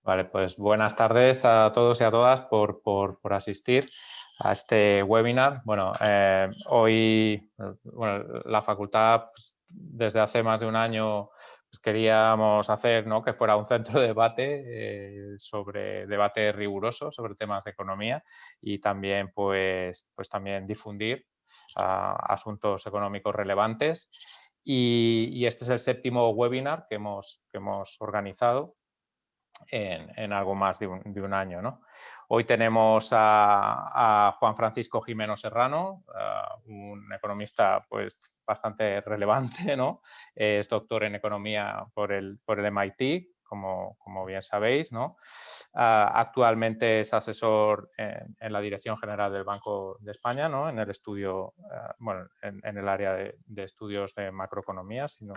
Vale, pues buenas tardes a todos y a todas por asistir a este webinar. Bueno, hoy la facultad, pues, desde hace más de un año, pues, queríamos hacer, ¿no?, que fuera un centro de debate, sobre debate riguroso sobre temas de economía y también, pues también difundir asuntos económicos relevantes. Y este es el séptimo webinar que hemos organizado en algo más de un año, ¿no? Hoy tenemos a Juan Francisco Gimeno Serrano, un economista pues bastante relevante, ¿no? Es doctor en economía por el MIT, como bien sabéis, ¿no? Actualmente es asesor en la Dirección General del Banco de España, ¿no? En el estudio, bueno, en el área de estudios de macroeconomía, sino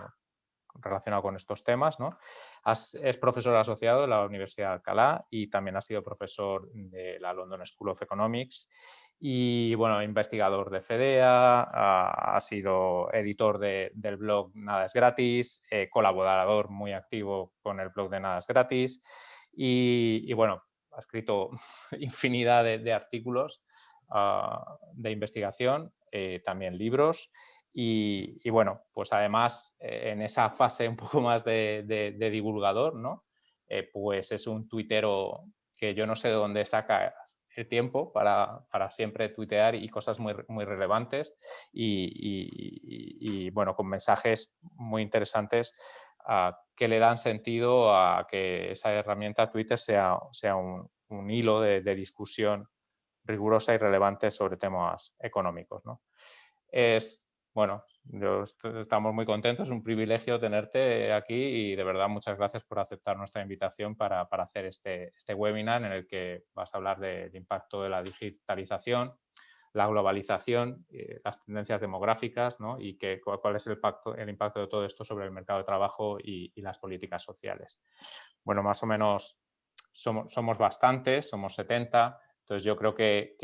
relacionado con estos temas, ¿no? Es profesor asociado de la Universidad de Alcalá y también ha sido profesor de la London School of Economics y, bueno, investigador de FEDEA, ha sido editor del blog Nada es Gratis, colaborador muy activo con el blog de Nada es Gratis y bueno, ha escrito infinidad de artículos de investigación, también libros. Y bueno, pues además en esa fase un poco más de divulgador, ¿no? Pues es un tuitero que yo no sé de dónde saca el tiempo para siempre tuitear y cosas muy relevantes y bueno, con mensajes muy interesantes que le dan sentido a que esa herramienta Twitter sea un hilo de discusión rigurosa y relevante sobre temas económicos, ¿no? Bueno, estamos muy contentos, es un privilegio tenerte aquí y de verdad muchas gracias por aceptar nuestra invitación para hacer este webinar en el que vas a hablar del impacto de la digitalización, la globalización, las tendencias demográficas, ¿no? Y cuál es el impacto de todo esto sobre el mercado de trabajo y las políticas sociales. Bueno, más o menos somos bastantes, somos 70, entonces yo creo que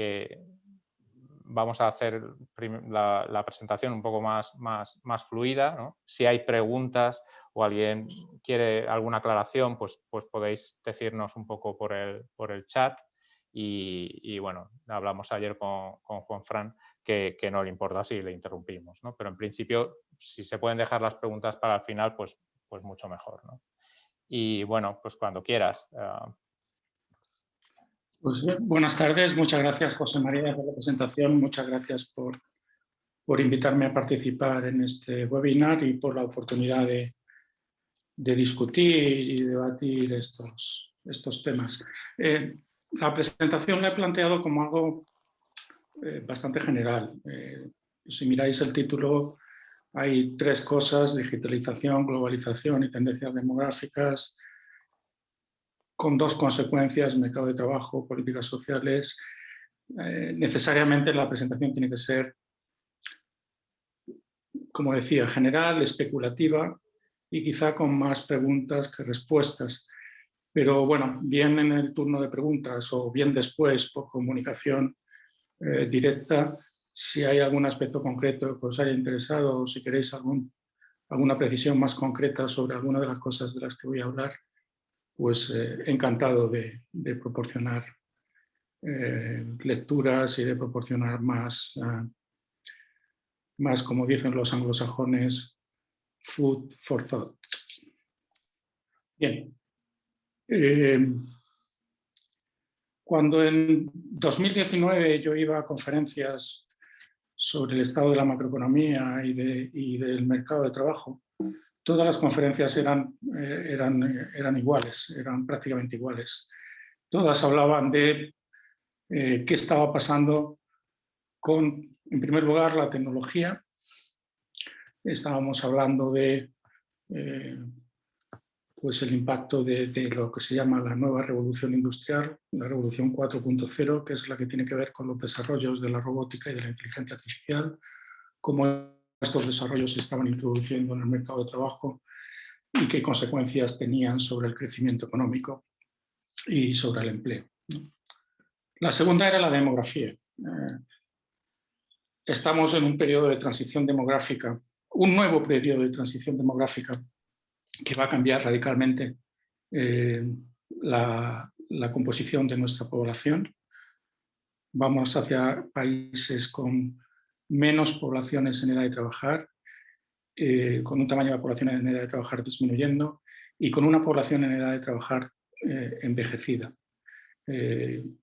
vamos a hacer la presentación un poco más fluida, ¿no? Si hay preguntas o alguien quiere alguna aclaración, pues podéis decirnos un poco por el chat. Y bueno, hablamos ayer con Juan Fran que no le importa si le interrumpimos, ¿no? Pero en principio, si se pueden dejar las preguntas para el final, pues mucho mejor, ¿no? Y bueno, pues cuando quieras. Pues buenas tardes, muchas gracias José María por la presentación, muchas gracias por invitarme a participar en este webinar y por la oportunidad de discutir y debatir estos temas. La presentación la he planteado como algo bastante general. Si miráis el título, hay tres cosas: digitalización, globalización y tendencias demográficas, con dos consecuencias: mercado de trabajo, políticas sociales. Necesariamente la presentación tiene que ser, como decía, general, especulativa y quizá con más preguntas que respuestas. Pero bueno, bien en el turno de preguntas o bien después por comunicación directa, si hay algún aspecto concreto que os haya interesado o si queréis alguna precisión más concreta sobre alguna de las cosas de las que voy a hablar, pues encantado de proporcionar lecturas y de proporcionar más, como dicen los anglosajones, food for thought. Bien. Cuando en 2019 yo iba a conferencias sobre el estado de la macroeconomía y del mercado de trabajo, todas las conferencias eran iguales, eran prácticamente iguales. Todas hablaban de qué estaba pasando con, en primer lugar, la tecnología. Estábamos hablando de pues el impacto de lo que se llama la nueva revolución industrial, la revolución 4.0, que es la que tiene que ver con los desarrollos de la robótica y de la inteligencia artificial, cómo estos desarrollos se estaban introduciendo en el mercado de trabajo y qué consecuencias tenían sobre el crecimiento económico y sobre el empleo. La segunda era la demografía. Estamos en un periodo de transición demográfica, un nuevo periodo de transición demográfica que va a cambiar radicalmente la composición de nuestra población. Vamos hacia países con menos poblaciones en edad de trabajar, con un tamaño de la población en edad de trabajar disminuyendo y con una población en edad de trabajar envejecida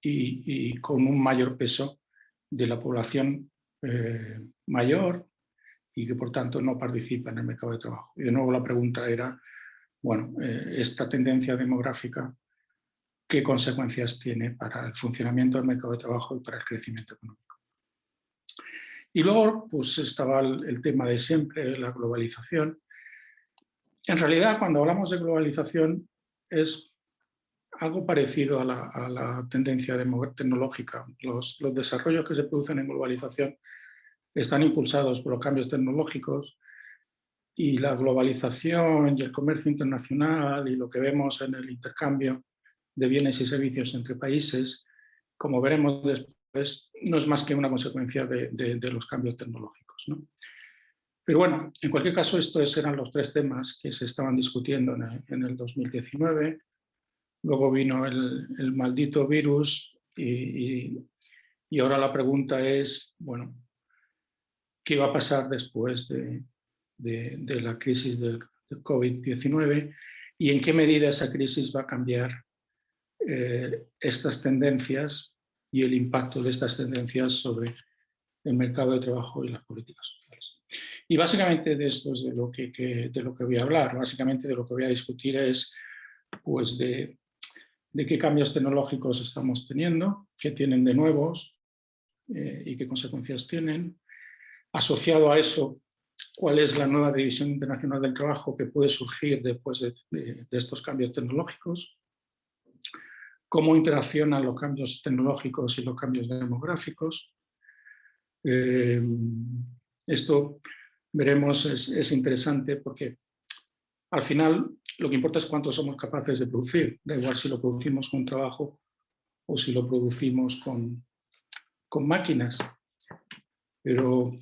y con un mayor peso de la población mayor y que por tanto no participa en el mercado de trabajo. Y de nuevo la pregunta era, bueno, esta tendencia demográfica, ¿qué consecuencias tiene para el funcionamiento del mercado de trabajo y para el crecimiento económico? Y luego pues, estaba el tema de siempre, la globalización. En realidad, cuando hablamos de globalización, es algo parecido a la tendencia tecnológica. Los desarrollos que se producen en globalización están impulsados por los cambios tecnológicos y la globalización y el comercio internacional y lo que vemos en el intercambio de bienes y servicios entre países, como veremos después, no es más que una consecuencia de los cambios tecnológicos, ¿no? Pero bueno, en cualquier caso, estos eran los tres temas que se estaban discutiendo en el 2019. Luego vino el maldito virus y ahora la pregunta es, bueno, ¿qué va a pasar después de la crisis del COVID-19 y en qué medida esa crisis va a cambiar estas tendencias y el impacto de estas tendencias sobre el mercado de trabajo y las políticas sociales? Y básicamente de esto es de lo que voy a hablar. Básicamente de lo que voy a discutir es pues, de qué cambios tecnológicos estamos teniendo, qué tienen de nuevos y qué consecuencias tienen. Asociado a eso, cuál es la nueva división internacional del trabajo que puede surgir después de estos cambios tecnológicos, cómo interaccionan los cambios tecnológicos y los cambios demográficos. Esto veremos es interesante porque al final lo que importa es cuánto somos capaces de producir, da igual si lo producimos con trabajo o si lo producimos con máquinas, pero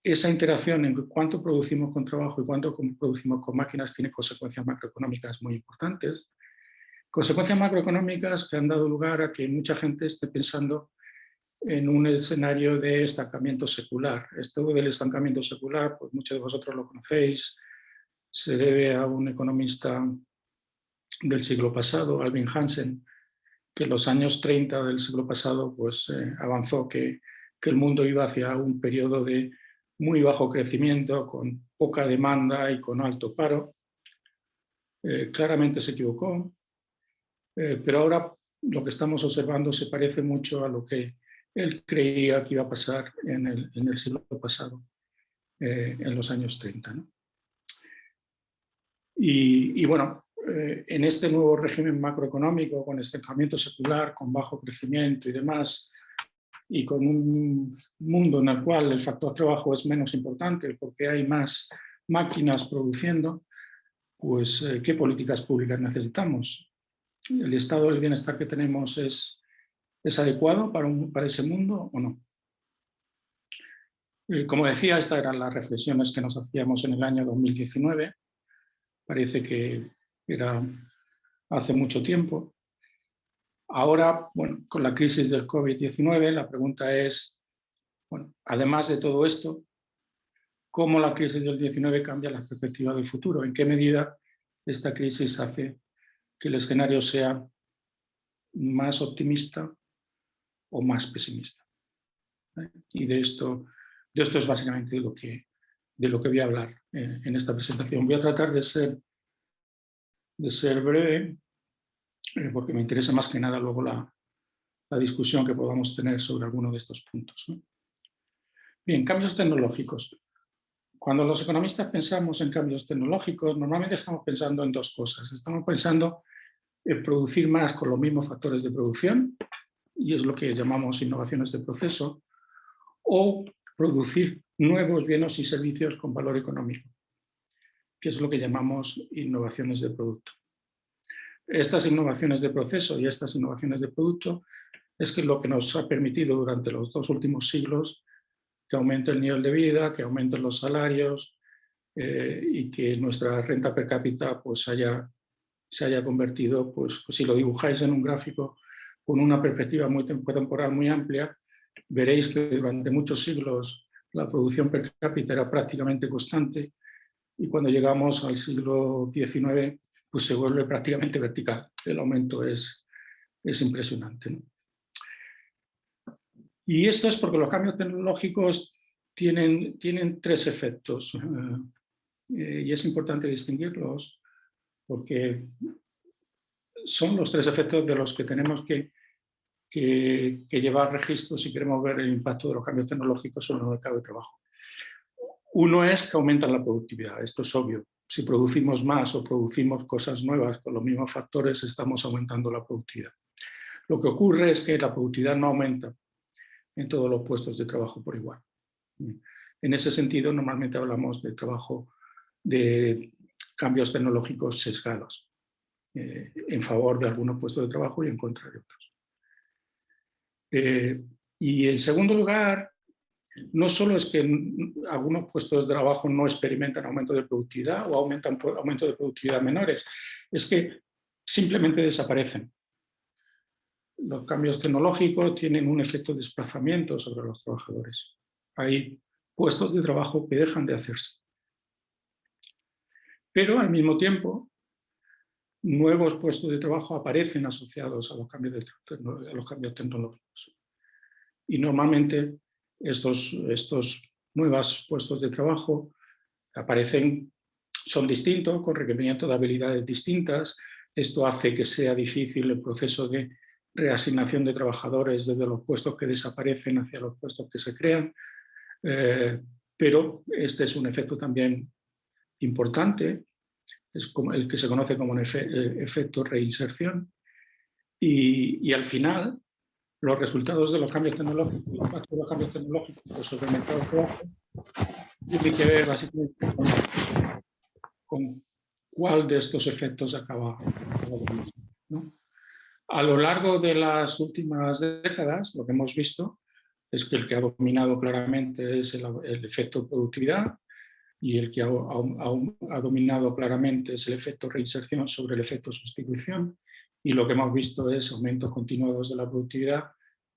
esa interacción en cuánto producimos con trabajo y cuánto producimos con máquinas tiene consecuencias macroeconómicas muy importantes. Consecuencias macroeconómicas que han dado lugar a que mucha gente esté pensando en un escenario de estancamiento secular. Esto del estancamiento secular, pues muchos de vosotros lo conocéis, se debe a un economista del siglo pasado, Alvin Hansen, que en los años 30 del siglo pasado pues, avanzó que el mundo iba hacia un periodo de muy bajo crecimiento, con poca demanda y con alto paro. Claramente se equivocó, pero ahora lo que estamos observando se parece mucho a lo que él creía que iba a pasar en el siglo pasado, en los años 30, ¿no? Y bueno, en este nuevo régimen macroeconómico, con estancamiento secular, con bajo crecimiento y demás, y con un mundo en el cual el factor trabajo es menos importante porque hay más máquinas produciendo, pues ¿qué políticas públicas necesitamos? ¿El estado del bienestar que tenemos es adecuado para ese mundo o no? Como decía, estas eran las reflexiones que nos hacíamos en el año 2019. Parece que era hace mucho tiempo. Ahora, bueno, con la crisis del COVID-19, la pregunta es, bueno, además de todo esto, ¿cómo la crisis del 19 cambia las perspectivas del futuro? ¿En qué medida esta crisis hace que el escenario sea más optimista o más pesimista? Y de esto es básicamente de lo que voy a hablar en esta presentación. Voy a tratar de ser breve, porque me interesa más que nada luego la discusión que podamos tener sobre alguno de estos puntos, ¿no? Bien, cambios tecnológicos. Cuando los economistas pensamos en cambios tecnológicos, normalmente estamos pensando en dos cosas. Estamos pensando en producir más con los mismos factores de producción, y es lo que llamamos innovaciones de proceso, o producir nuevos bienes y servicios con valor económico, que es lo que llamamos innovaciones de producto. Estas innovaciones de proceso y estas innovaciones de producto es que lo que nos ha permitido durante los 2 últimos siglos que aumente el nivel de vida, que aumenten los salarios y que nuestra renta per cápita pues, haya se haya convertido, pues si lo dibujáis en un gráfico con una perspectiva temporal muy amplia, veréis que durante muchos siglos la producción per cápita era prácticamente constante y cuando llegamos al siglo XIX pues se vuelve prácticamente vertical. El aumento es impresionante, ¿no? Y esto es porque los cambios tecnológicos tienen 3 efectos y es importante distinguirlos porque son los 3 efectos de los que tenemos que llevar registro si queremos ver el impacto de los cambios tecnológicos sobre el mercado de trabajo. Uno es que aumentan la productividad, esto es obvio. Si producimos más o producimos cosas nuevas con los mismos factores, estamos aumentando la productividad. Lo que ocurre es que la productividad no aumenta en todos los puestos de trabajo por igual. En ese sentido, normalmente hablamos de trabajo de cambios tecnológicos sesgados, en favor de algunos puestos de trabajo y en contra de otros. Y en segundo lugar, no solo es que algunos puestos de trabajo no experimentan aumento de productividad o aumentan aumentos de productividad menores, es que simplemente desaparecen. Los cambios tecnológicos tienen un efecto de desplazamiento sobre los trabajadores. Hay puestos de trabajo que dejan de hacerse. Pero al mismo tiempo, nuevos puestos de trabajo aparecen asociados a los cambios tecnológicos. Y normalmente estos nuevos puestos de trabajo aparecen, son distintos, con requerimientos de habilidades distintas. Esto hace que sea difícil el proceso de reasignación de trabajadores desde los puestos que desaparecen hacia los puestos que se crean. Pero este es un efecto también importante, es como el que se conoce como un efecto reinserción. Y al final, los resultados de los cambios tecnológicos, el impacto de los cambios tecnológicos sobre el mercado de trabajo, tiene que ver básicamente con cuál de estos efectos acaba dominando, ¿no? A lo largo de las últimas décadas, lo que hemos visto es que el que ha dominado claramente es el efecto productividad y el que ha dominado claramente es el efecto reinserción sobre el efecto sustitución, y lo que hemos visto es aumentos continuados de la productividad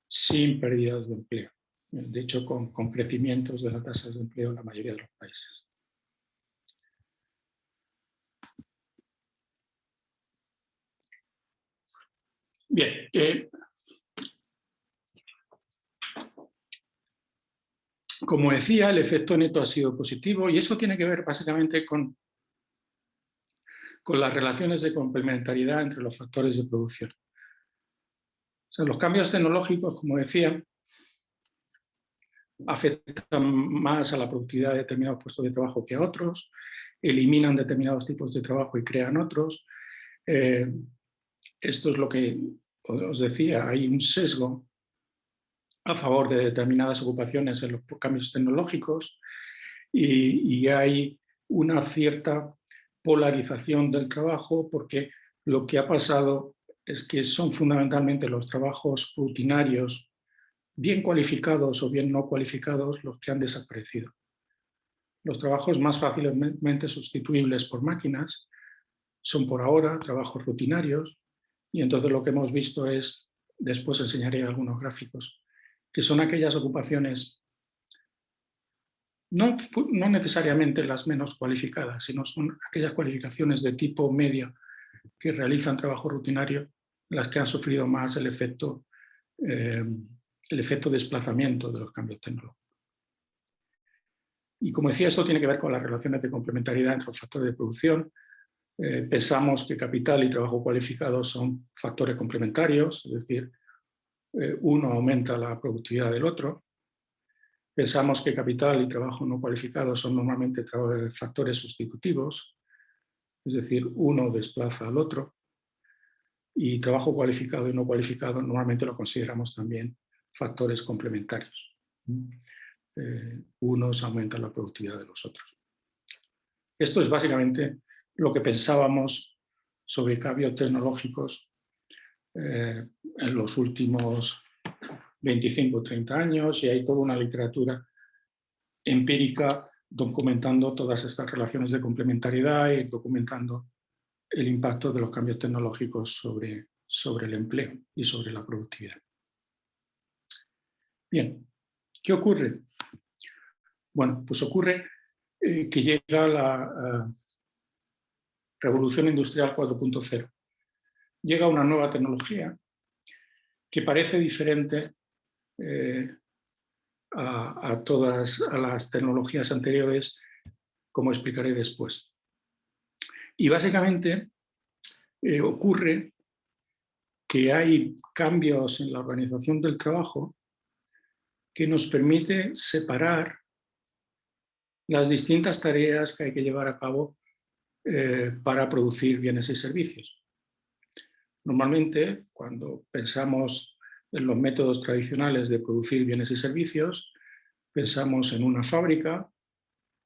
sin pérdidas de empleo, de hecho con crecimientos de las tasas de empleo en la mayoría de los países. Bien, como decía, el efecto neto ha sido positivo y eso tiene que ver básicamente con las relaciones de complementariedad entre los factores de producción. O sea, los cambios tecnológicos, como decía, afectan más a la productividad de determinados puestos de trabajo que a otros, eliminan determinados tipos de trabajo y crean otros. Esto es lo que os decía, hay un sesgo a favor de determinadas ocupaciones en los cambios tecnológicos y hay una cierta polarización del trabajo porque lo que ha pasado es que son fundamentalmente los trabajos rutinarios, bien cualificados o bien no cualificados, los que han desaparecido. Los trabajos más fácilmente sustituibles por máquinas son por ahora trabajos rutinarios y entonces lo que hemos visto es, después enseñaré algunos gráficos, que son aquellas ocupaciones no necesariamente las menos cualificadas, sino son aquellas cualificaciones de tipo medio que realizan trabajo rutinario las que han sufrido más el efecto desplazamiento de los cambios tecnológicos. Y como decía, esto tiene que ver con las relaciones de complementariedad entre los factores de producción. Pensamos que capital y trabajo cualificado son factores complementarios, es decir, uno aumenta la productividad del otro. Pensamos que capital y trabajo no cualificado son normalmente factores sustitutivos, es decir, uno desplaza al otro. Y trabajo cualificado y no cualificado normalmente lo consideramos también factores complementarios. Unos aumentan la productividad de los otros. Esto es básicamente lo que pensábamos sobre cambios tecnológicos en los últimos 25 o 30 años, y hay toda una literatura empírica documentando todas estas relaciones de complementariedad y documentando el impacto de los cambios tecnológicos sobre el empleo y sobre la productividad. Bien, ¿qué ocurre? Bueno, pues ocurre que llega la revolución industrial 4.0. Llega una nueva tecnología que parece diferente a todas las tecnologías anteriores, como explicaré después. Y básicamente ocurre que hay cambios en la organización del trabajo que nos permite separar las distintas tareas que hay que llevar a cabo para producir bienes y servicios. Normalmente, cuando pensamos en los métodos tradicionales de producir bienes y servicios, pensamos en una fábrica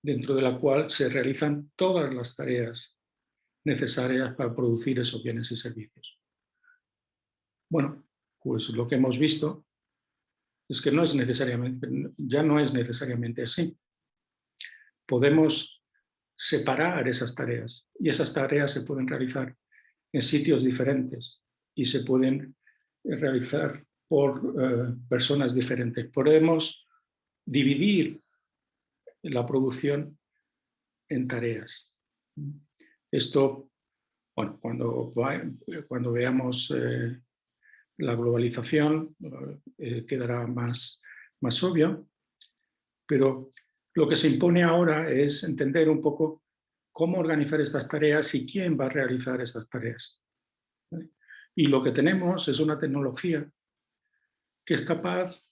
dentro de la cual se realizan todas las tareas necesarias para producir esos bienes y servicios. Bueno, pues lo que hemos visto es que ya no es necesariamente así. Podemos separar esas tareas y esas tareas se pueden realizar en sitios diferentes y se pueden realizar por personas diferentes. Podemos dividir la producción en tareas. Esto, bueno, cuando veamos la globalización quedará más obvio, pero lo que se impone ahora es entender un poco cómo organizar estas tareas y quién va a realizar estas tareas. Y lo que tenemos es una tecnología que es capaz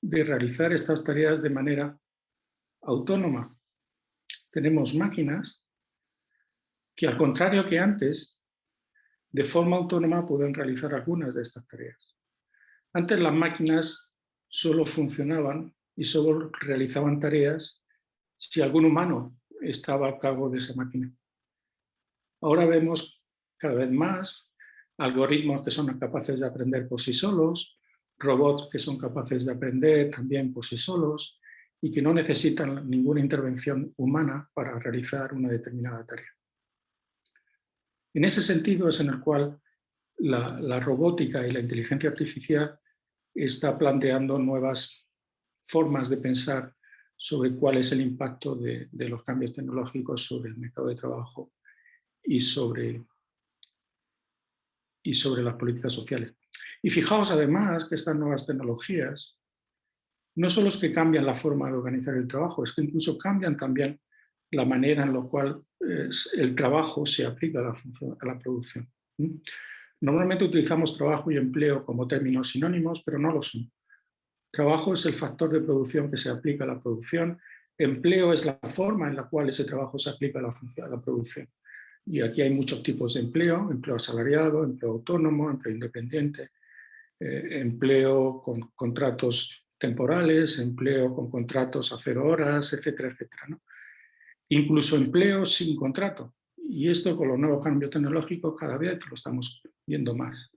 de realizar estas tareas de manera autónoma. Tenemos máquinas que, al contrario que antes, de forma autónoma pueden realizar algunas de estas tareas. Antes las máquinas solo funcionaban y solo realizaban tareas si algún humano estaba a cargo de esa máquina. Ahora vemos cada vez más algoritmos que son capaces de aprender por sí solos, robots que son capaces de aprender también por sí solos y que no necesitan ninguna intervención humana para realizar una determinada tarea. En ese sentido es en el cual la robótica y la inteligencia artificial está planteando nuevas formas de pensar sobre cuál es el impacto de los cambios tecnológicos sobre el mercado de trabajo y sobre las políticas sociales. Y fijaos además que estas nuevas tecnologías no solo es que cambian la forma de organizar el trabajo, es que incluso cambian también la manera en la cual el trabajo se aplica a la producción. Normalmente utilizamos trabajo y empleo como términos sinónimos, pero no lo son. Trabajo es el factor de producción que se aplica a la producción. Empleo es la forma en la cual ese trabajo se aplica a la producción. Y aquí hay muchos tipos de empleo: empleo asalariado, empleo autónomo, empleo independiente, empleo con contratos temporales, empleo con contratos a 0 horas, etcétera, etcétera, ¿no? Incluso empleo sin contrato. Y esto, con los nuevos cambios tecnológicos, cada vez lo estamos viendo más.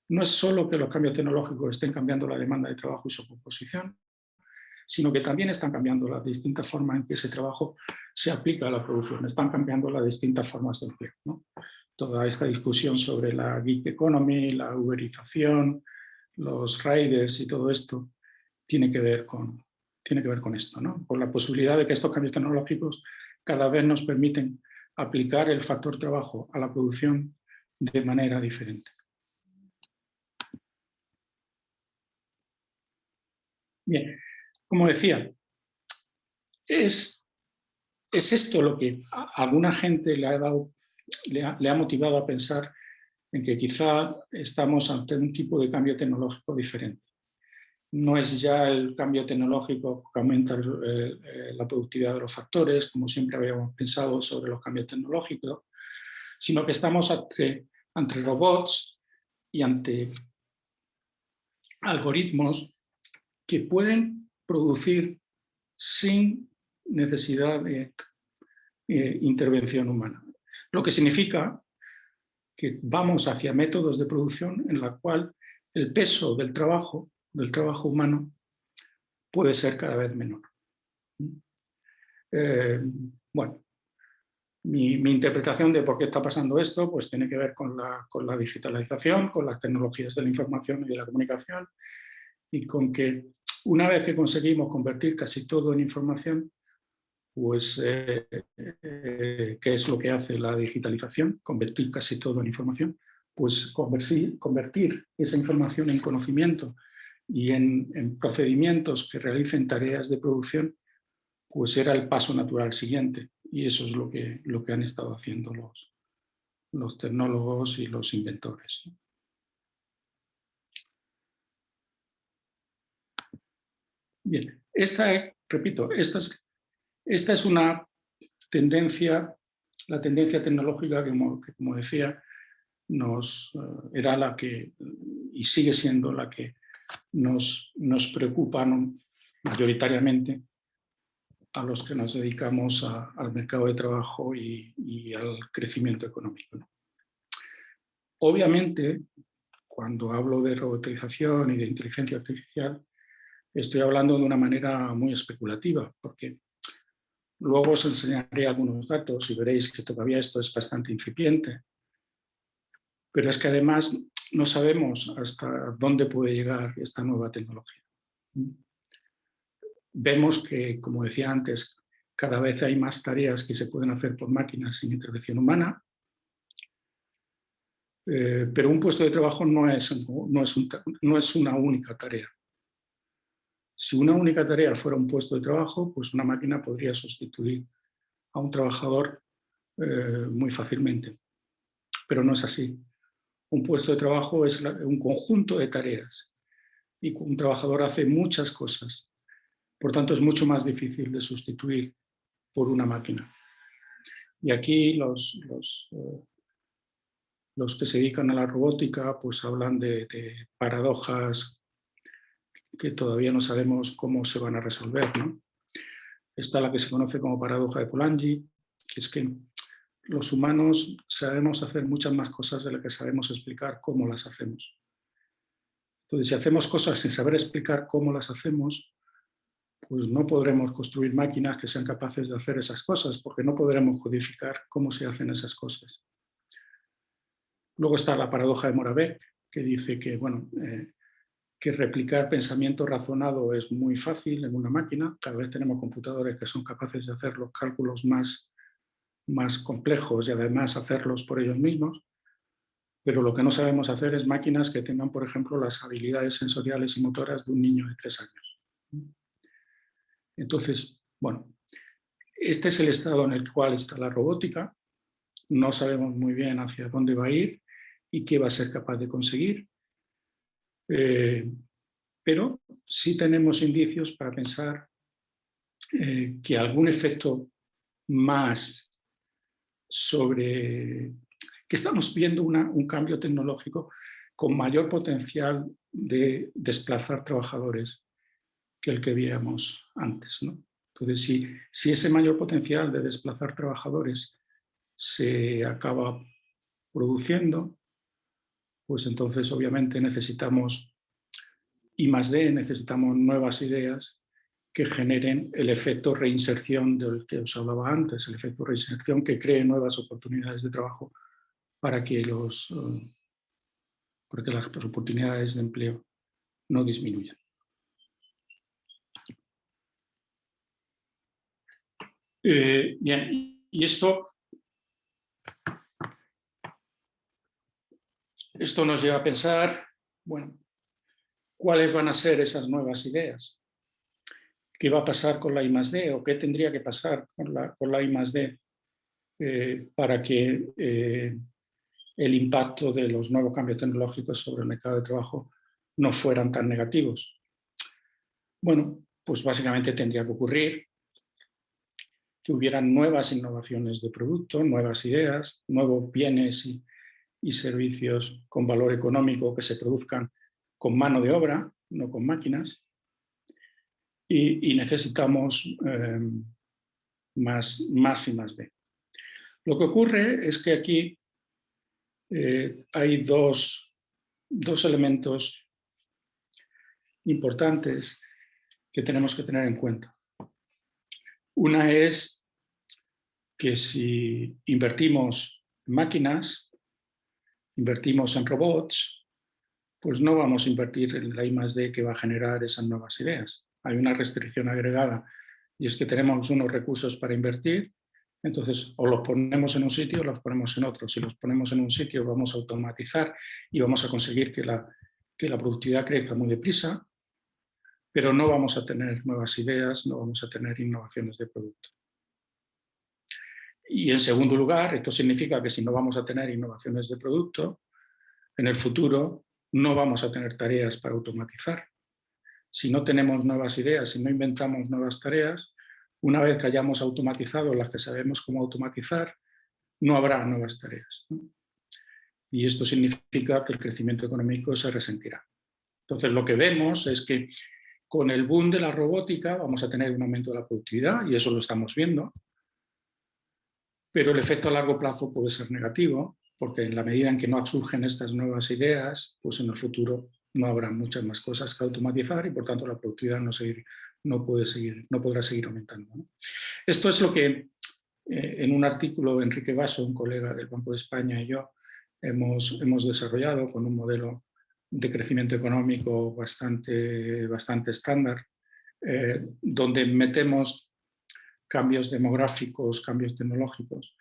No es solo que los cambios tecnológicos estén cambiando la demanda de trabajo y su composición, sino que también están cambiando las distintas formas en que ese trabajo se aplica a la producción, están cambiando las distintas formas de empleo, ¿no? Toda esta discusión sobre la gig economy, la uberización, los riders y todo esto tiene que ver con esto, ¿no? Con la posibilidad de que estos cambios tecnológicos cada vez nos permiten aplicar el factor trabajo a la producción de manera diferente. Bien, como decía, es esto lo que a alguna gente le ha motivado a pensar en que quizá estamos ante un tipo de cambio tecnológico diferente. No es ya el cambio tecnológico que aumenta la productividad de los factores, como siempre habíamos pensado sobre los cambios tecnológicos, sino que estamos ante robots y ante algoritmos que pueden producir sin necesidad de intervención humana. Lo que significa que vamos hacia métodos de producción en la cual el peso del trabajo humano puede ser cada vez menor. Bueno, Mi interpretación de por qué está pasando esto pues tiene que ver con la digitalización, con las tecnologías de la información y de la comunicación, y con que una vez que conseguimos convertir casi todo en información, pues ¿qué es lo que hace la digitalización? Convertir casi todo en información, pues convertir esa información en conocimiento y en procedimientos que realicen tareas de producción, pues era el paso natural siguiente. Y eso es lo que han estado haciendo los tecnólogos y los inventores. Bien, repito, esta es una tendencia, la tendencia tecnológica que como decía, era la que, y sigue siendo la que nos preocupa mayoritariamente a los que nos dedicamos al mercado de trabajo y al crecimiento económico, ¿no? Obviamente, cuando hablo de robotización y de inteligencia artificial, estoy hablando de una manera muy especulativa, porque luego os enseñaré algunos datos y veréis que todavía esto es bastante incipiente. Pero es que además no sabemos hasta dónde puede llegar esta nueva tecnología. Vemos que, como decía antes, cada vez hay más tareas que se pueden hacer por máquinas sin intervención humana, pero un puesto de trabajo no es una única tarea. Si una única tarea fuera un puesto de trabajo, pues una máquina podría sustituir a un trabajador muy fácilmente, pero no es así. Un puesto de trabajo es un conjunto de tareas y un trabajador hace muchas cosas. Por tanto, es mucho más difícil de sustituir por una máquina. Y aquí los que se dedican a la robótica pues hablan de paradojas que todavía no sabemos cómo se van a resolver, ¿no? Está la que se conoce como paradoja de Polanyi, que es que los humanos sabemos hacer muchas más cosas de las que sabemos explicar cómo las hacemos. Entonces, si hacemos cosas sin saber explicar cómo las hacemos, pues no podremos construir máquinas que sean capaces de hacer esas cosas, porque no podremos codificar cómo se hacen esas cosas. Luego está la paradoja de Moravec, que dice que, bueno, que replicar pensamiento razonado es muy fácil en una máquina. Cada vez tenemos computadores que son capaces de hacer los cálculos más complejos y además hacerlos por ellos mismos. Pero lo que no sabemos hacer es máquinas que tengan, por ejemplo, las habilidades sensoriales y motoras de un niño de 3 años. Entonces, bueno, este es el estado en el cual está la robótica. No sabemos muy bien hacia dónde va a ir y qué va a ser capaz de conseguir. Pero sí tenemos indicios para pensar que algún efecto más sobre que estamos viendo un cambio tecnológico con mayor potencial de desplazar trabajadores que el que veíamos antes, ¿no? Entonces, si ese mayor potencial de desplazar trabajadores se acaba produciendo, pues entonces obviamente necesitamos I+D, necesitamos nuevas ideas que generen el efecto reinserción del que os hablaba antes, el efecto reinserción que cree nuevas oportunidades de trabajo para que las oportunidades de empleo no disminuyan. Bien, y esto nos lleva a pensar, bueno, ¿cuáles van a ser esas nuevas ideas? ¿Qué va a pasar con la I+D o qué tendría que pasar con la I+D para que el impacto de los nuevos cambios tecnológicos sobre el mercado de trabajo no fueran tan negativos? Bueno, pues básicamente tendría que ocurrir que hubieran nuevas innovaciones de producto, nuevas ideas, nuevos bienes y servicios con valor económico que se produzcan con mano de obra, no con máquinas, y necesitamos más I+D. Lo que ocurre es que aquí hay dos elementos importantes que tenemos que tener en cuenta. Una es que si invertimos en máquinas, invertimos en robots, pues no vamos a invertir en la I+D que va a generar esas nuevas ideas. Hay una restricción agregada y es que tenemos unos recursos para invertir, entonces o los ponemos en un sitio o los ponemos en otro. Si los ponemos en un sitio vamos a automatizar y vamos a conseguir que la productividad crezca muy deprisa, pero no vamos a tener nuevas ideas, no vamos a tener innovaciones de producto. Y en segundo lugar, esto significa que si no vamos a tener innovaciones de producto, en el futuro no vamos a tener tareas para automatizar. Si no tenemos nuevas ideas, si no inventamos nuevas tareas, una vez que hayamos automatizado las que sabemos cómo automatizar, no habrá nuevas tareas, ¿no? Y esto significa que el crecimiento económico se resentirá. Entonces, lo que vemos es que con el boom de la robótica vamos a tener un aumento de la productividad, y eso lo estamos viendo, pero el efecto a largo plazo puede ser negativo, porque en la medida en que no surgen estas nuevas ideas, pues en el futuro no habrá muchas más cosas que automatizar y por tanto la productividad no podrá seguir aumentando, ¿no? Esto es lo que en un artículo Enrique Basso, un colega del Banco de España, y yo hemos desarrollado con un modelo de crecimiento económico bastante estándar, donde metemos cambios demográficos, cambios tecnológicos,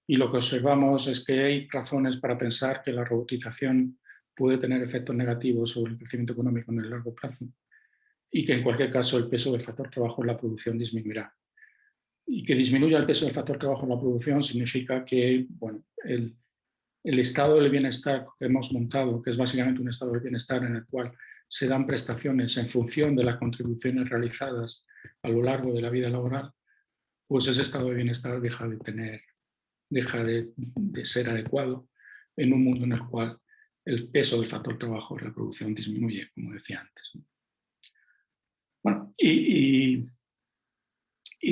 y lo que observamos es que hay razones para pensar que la robotización puede tener efectos negativos sobre el crecimiento económico en el largo plazo y que en cualquier caso el peso del factor trabajo en la producción disminuirá. Y que disminuya el peso del factor trabajo en la producción significa que, bueno, el estado del bienestar que hemos montado, que es básicamente un estado del bienestar en el cual se dan prestaciones en función de las contribuciones realizadas a lo largo de la vida laboral, pues ese estado de bienestar deja de ser adecuado en un mundo en el cual el peso del factor trabajo en la producción disminuye, como decía antes. Bueno, ¿y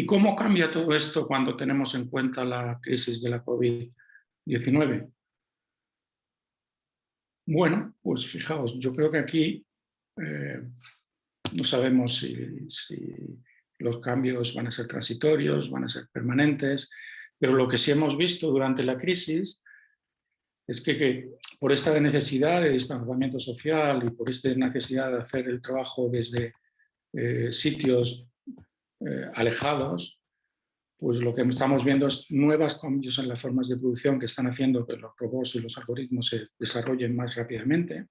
cómo cambia todo esto cuando tenemos en cuenta la crisis de la COVID-19? Bueno, pues fijaos, yo creo que aquí no sabemos si los cambios van a ser transitorios, van a ser permanentes, pero lo que sí hemos visto durante la crisis es que por esta necesidad de distanciamiento social y por esta necesidad de hacer el trabajo desde sitios alejados, pues lo que estamos viendo es nuevos cambios en las formas de producción que están haciendo que los robots y los algoritmos se desarrollen más rápidamente,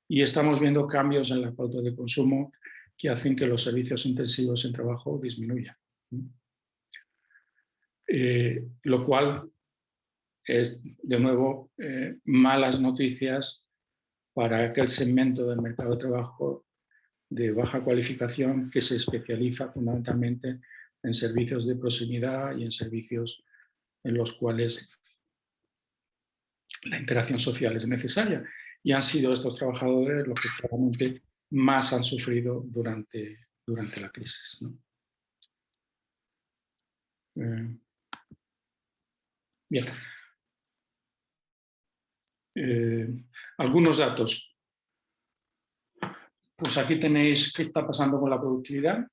y estamos viendo cambios en la pauta de consumo que hacen que los servicios intensivos en trabajo disminuyan. Lo cual es, de nuevo, malas noticias para aquel segmento del mercado de trabajo de baja cualificación que se especializa fundamentalmente en servicios de proximidad y en servicios en los cuales la interacción social es necesaria. Y han sido estos trabajadores los que claramente más han sufrido durante la crisis, ¿no? Bien. Algunos datos. Pues aquí tenéis qué está pasando con la productividad.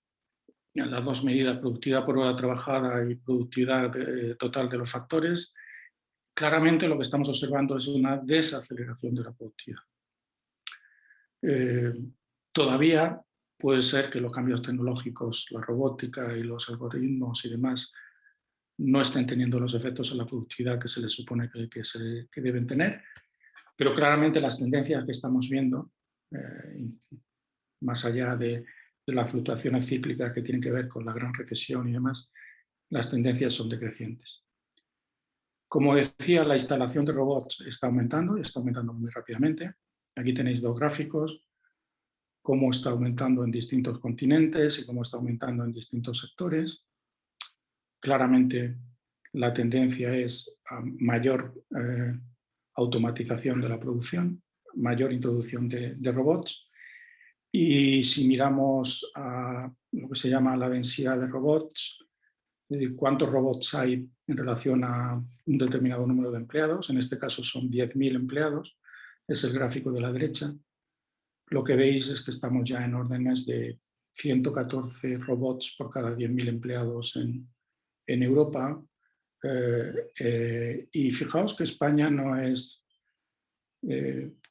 Las dos medidas, productividad por hora trabajada y productividad total de los factores. Claramente lo que estamos observando es una desaceleración de la productividad. Todavía puede ser que los cambios tecnológicos, la robótica y los algoritmos y demás no estén teniendo los efectos en la productividad que se les supone que deben tener, pero claramente las tendencias que estamos viendo, más allá de las fluctuaciones cíclicas que tienen que ver con la gran recesión y demás, las tendencias son decrecientes. Como decía, la instalación de robots está aumentando y está aumentando muy rápidamente. Aquí tenéis dos gráficos, cómo está aumentando en distintos continentes y cómo está aumentando en distintos sectores. Claramente la tendencia es a mayor automatización de la producción, mayor introducción de robots. Y si miramos a lo que se llama la densidad de robots, es decir, cuántos robots hay en relación a un determinado número de empleados, en este caso son 10.000 empleados, es el gráfico de la derecha. Lo que veis es que estamos ya en órdenes de 114 robots por cada 10.000 empleados en Europa, Y fijaos que España no es,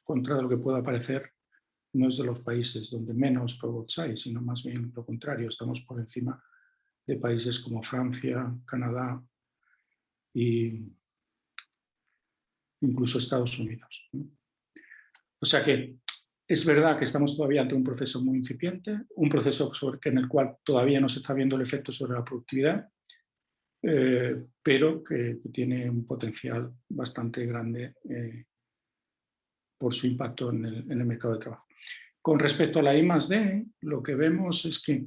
contra lo que pueda parecer, no es de los países donde menos robots hay, sino más bien lo contrario, estamos por encima de países como Francia, Canadá e incluso Estados Unidos. O sea que es verdad que estamos todavía ante un proceso muy incipiente, un proceso en el cual todavía no se está viendo el efecto sobre la productividad, pero que tiene un potencial bastante grande por su impacto en el mercado de trabajo. Con respecto a la I+D, lo que vemos es que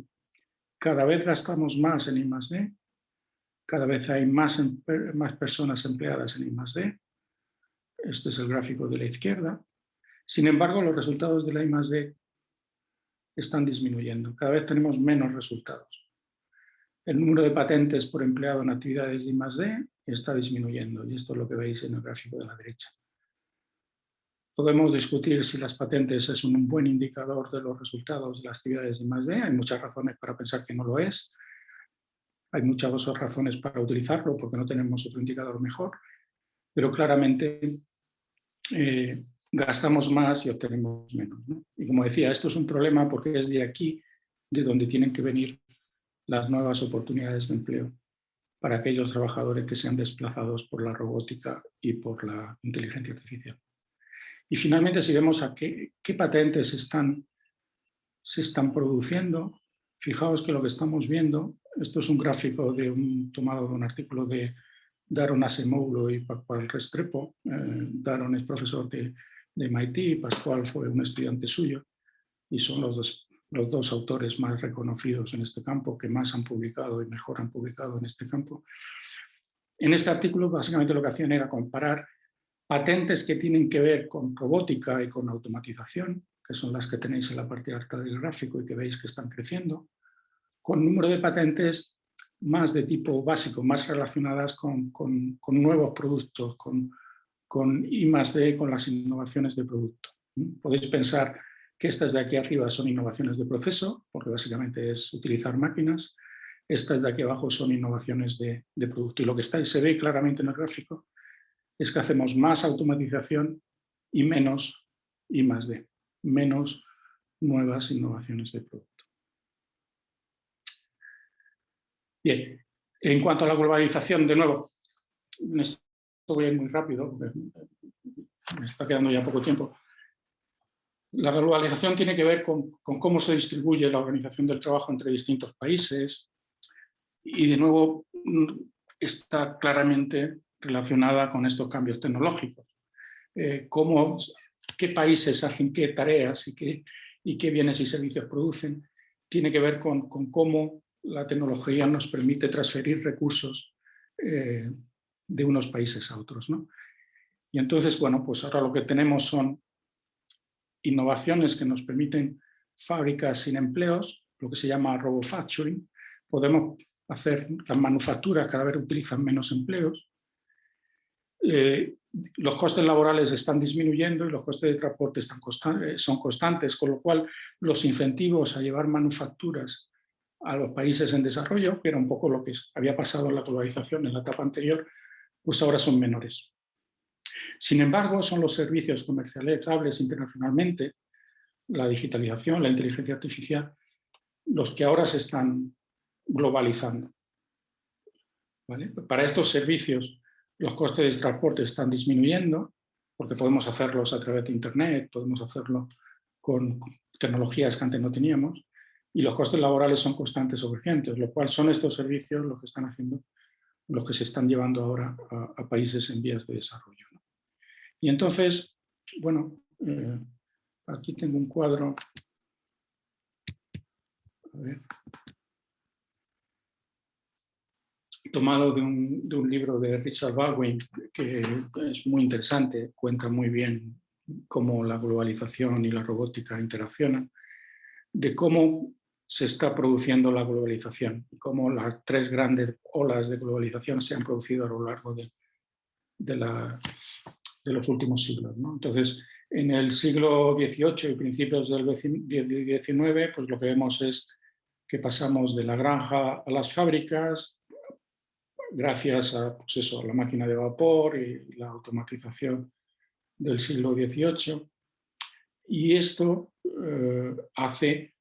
cada vez gastamos más en I+D, cada vez hay más personas empleadas en I+D. Este es el gráfico de la izquierda. Sin embargo, los resultados de la I+D están disminuyendo. Cada vez tenemos menos resultados. El número de patentes por empleado en actividades de I+D está disminuyendo, y esto es lo que veis en el gráfico de la derecha. Podemos discutir si las patentes es un buen indicador de los resultados de las actividades de I+D. Hay muchas razones para pensar que no lo es. Hay muchas razones para utilizarlo porque no tenemos otro indicador mejor. Pero claramente gastamos más y obtenemos menos, ¿no? Y como decía, esto es un problema porque es de aquí de donde tienen que venir las nuevas oportunidades de empleo para aquellos trabajadores que sean desplazados por la robótica y por la inteligencia artificial. Y finalmente, si vemos a qué patentes se están produciendo, fijaos que lo que estamos viendo, esto es un gráfico tomado de un artículo de Daron Acemoglu y Pascual Restrepo. Daron es profesor de MIT, Pascual fue un estudiante suyo, y son los dos autores más reconocidos en este campo, que más han publicado y mejor han publicado en este campo. En este artículo, básicamente lo que hacían era comparar patentes que tienen que ver con robótica y con automatización, que son las que tenéis en la parte alta del gráfico y que veis que están creciendo, con número de patentes más de tipo básico, más relacionadas con nuevos productos, con I+D, con las innovaciones de producto. Podéis pensar que estas de aquí arriba son innovaciones de proceso, porque básicamente es utilizar máquinas. Estas de aquí abajo son innovaciones de producto. Y lo que se ve claramente en el gráfico es que hacemos más automatización y menos I+D, menos nuevas innovaciones de producto. Bien, en cuanto a la globalización, de nuevo, esto voy a ir muy rápido, porque me está quedando ya poco tiempo. La globalización tiene que ver con cómo se distribuye la organización del trabajo entre distintos países y, de nuevo, está claramente relacionada con estos cambios tecnológicos. Qué países hacen qué tareas y qué bienes y servicios producen, tiene que ver con cómo la tecnología nos permite transferir recursos de unos países a otros, ¿no? Y entonces, bueno, pues ahora lo que tenemos son innovaciones que nos permiten fábricas sin empleos, lo que se llama robofacturing. Podemos hacer las manufacturas, cada vez utilizan menos empleos. Los costes laborales están disminuyendo y los costes de transporte son constantes, con lo cual los incentivos a llevar manufacturas a los países en desarrollo, que era un poco lo que había pasado en la globalización en la etapa anterior, pues ahora son menores. Sin embargo, son los servicios comercializables internacionalmente, la digitalización, la inteligencia artificial, los que ahora se están globalizando. ¿Vale? Para estos servicios, los costes de transporte están disminuyendo, porque podemos hacerlos a través de Internet, podemos hacerlo con tecnologías que antes no teníamos, y los costes laborales son constantes o crecientes, lo cual son estos servicios los que están haciendo, los que se están llevando ahora a países en vías de desarrollo, ¿no? Y entonces, bueno, aquí tengo un cuadro. A ver. Tomado de un libro de Richard Baldwin, que es muy interesante, cuenta muy bien cómo la globalización y la robótica interaccionan, de cómo se está produciendo la globalización y cómo las tres grandes olas de globalización se han producido a lo largo de los últimos siglos, ¿no? Entonces, en el siglo XVIII y principios del XIX, pues lo que vemos es que pasamos de la granja a las fábricas, gracias a, pues eso, la máquina de vapor y la automatización del siglo XVIII. Y esto hace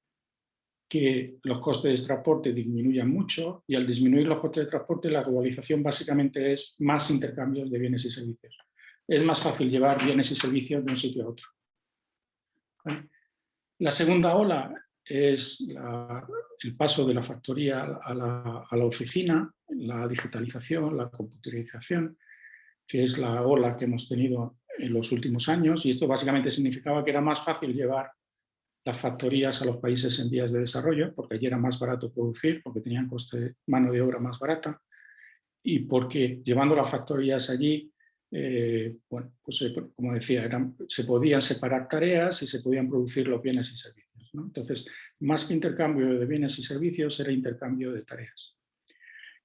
que los costes de transporte disminuyan mucho, y al disminuir los costes de transporte, la globalización básicamente es más intercambios de bienes y servicios. Es más fácil llevar bienes y servicios de un sitio a otro. La segunda ola es el paso de la factoría a la oficina, la digitalización, la computarización, que es la ola que hemos tenido en los últimos años, y esto básicamente significaba que era más fácil llevar las factorías a los países en vías de desarrollo, porque allí era más barato producir, porque tenían coste de mano de obra más barata, y porque llevando las factorías allí, bueno, pues como decía, se podían separar tareas y se podían producir los bienes y servicios, ¿no? Entonces, más que intercambio de bienes y servicios, era intercambio de tareas.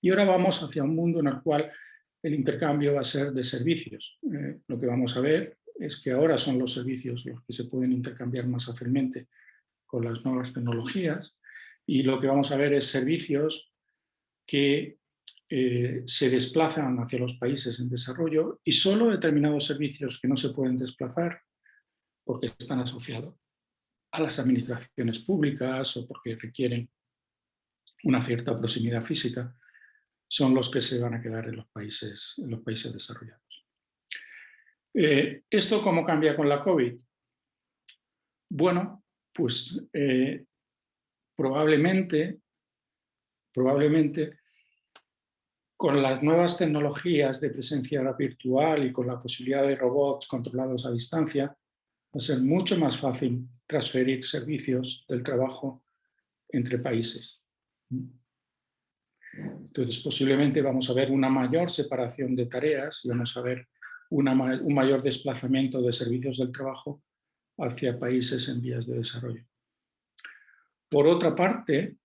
Y ahora vamos hacia un mundo en el cual el intercambio va a ser de servicios. Lo que vamos a ver es que ahora son los servicios los que se pueden intercambiar más fácilmente con las nuevas tecnologías, y lo que vamos a ver es servicios que se desplazan hacia los países en desarrollo, y solo determinados servicios que no se pueden desplazar porque están asociados a las administraciones públicas o porque requieren una cierta proximidad física, son los que se van a quedar en los países desarrollados. ¿Esto cómo cambia con la COVID? Bueno, pues probablemente con las nuevas tecnologías de presencia virtual y con la posibilidad de robots controlados a distancia, va a ser mucho más fácil transferir servicios del trabajo entre países. Entonces, posiblemente vamos a ver una mayor separación de tareas y vamos a ver un mayor desplazamiento de servicios del trabajo hacia países en vías de desarrollo. Por otra parte,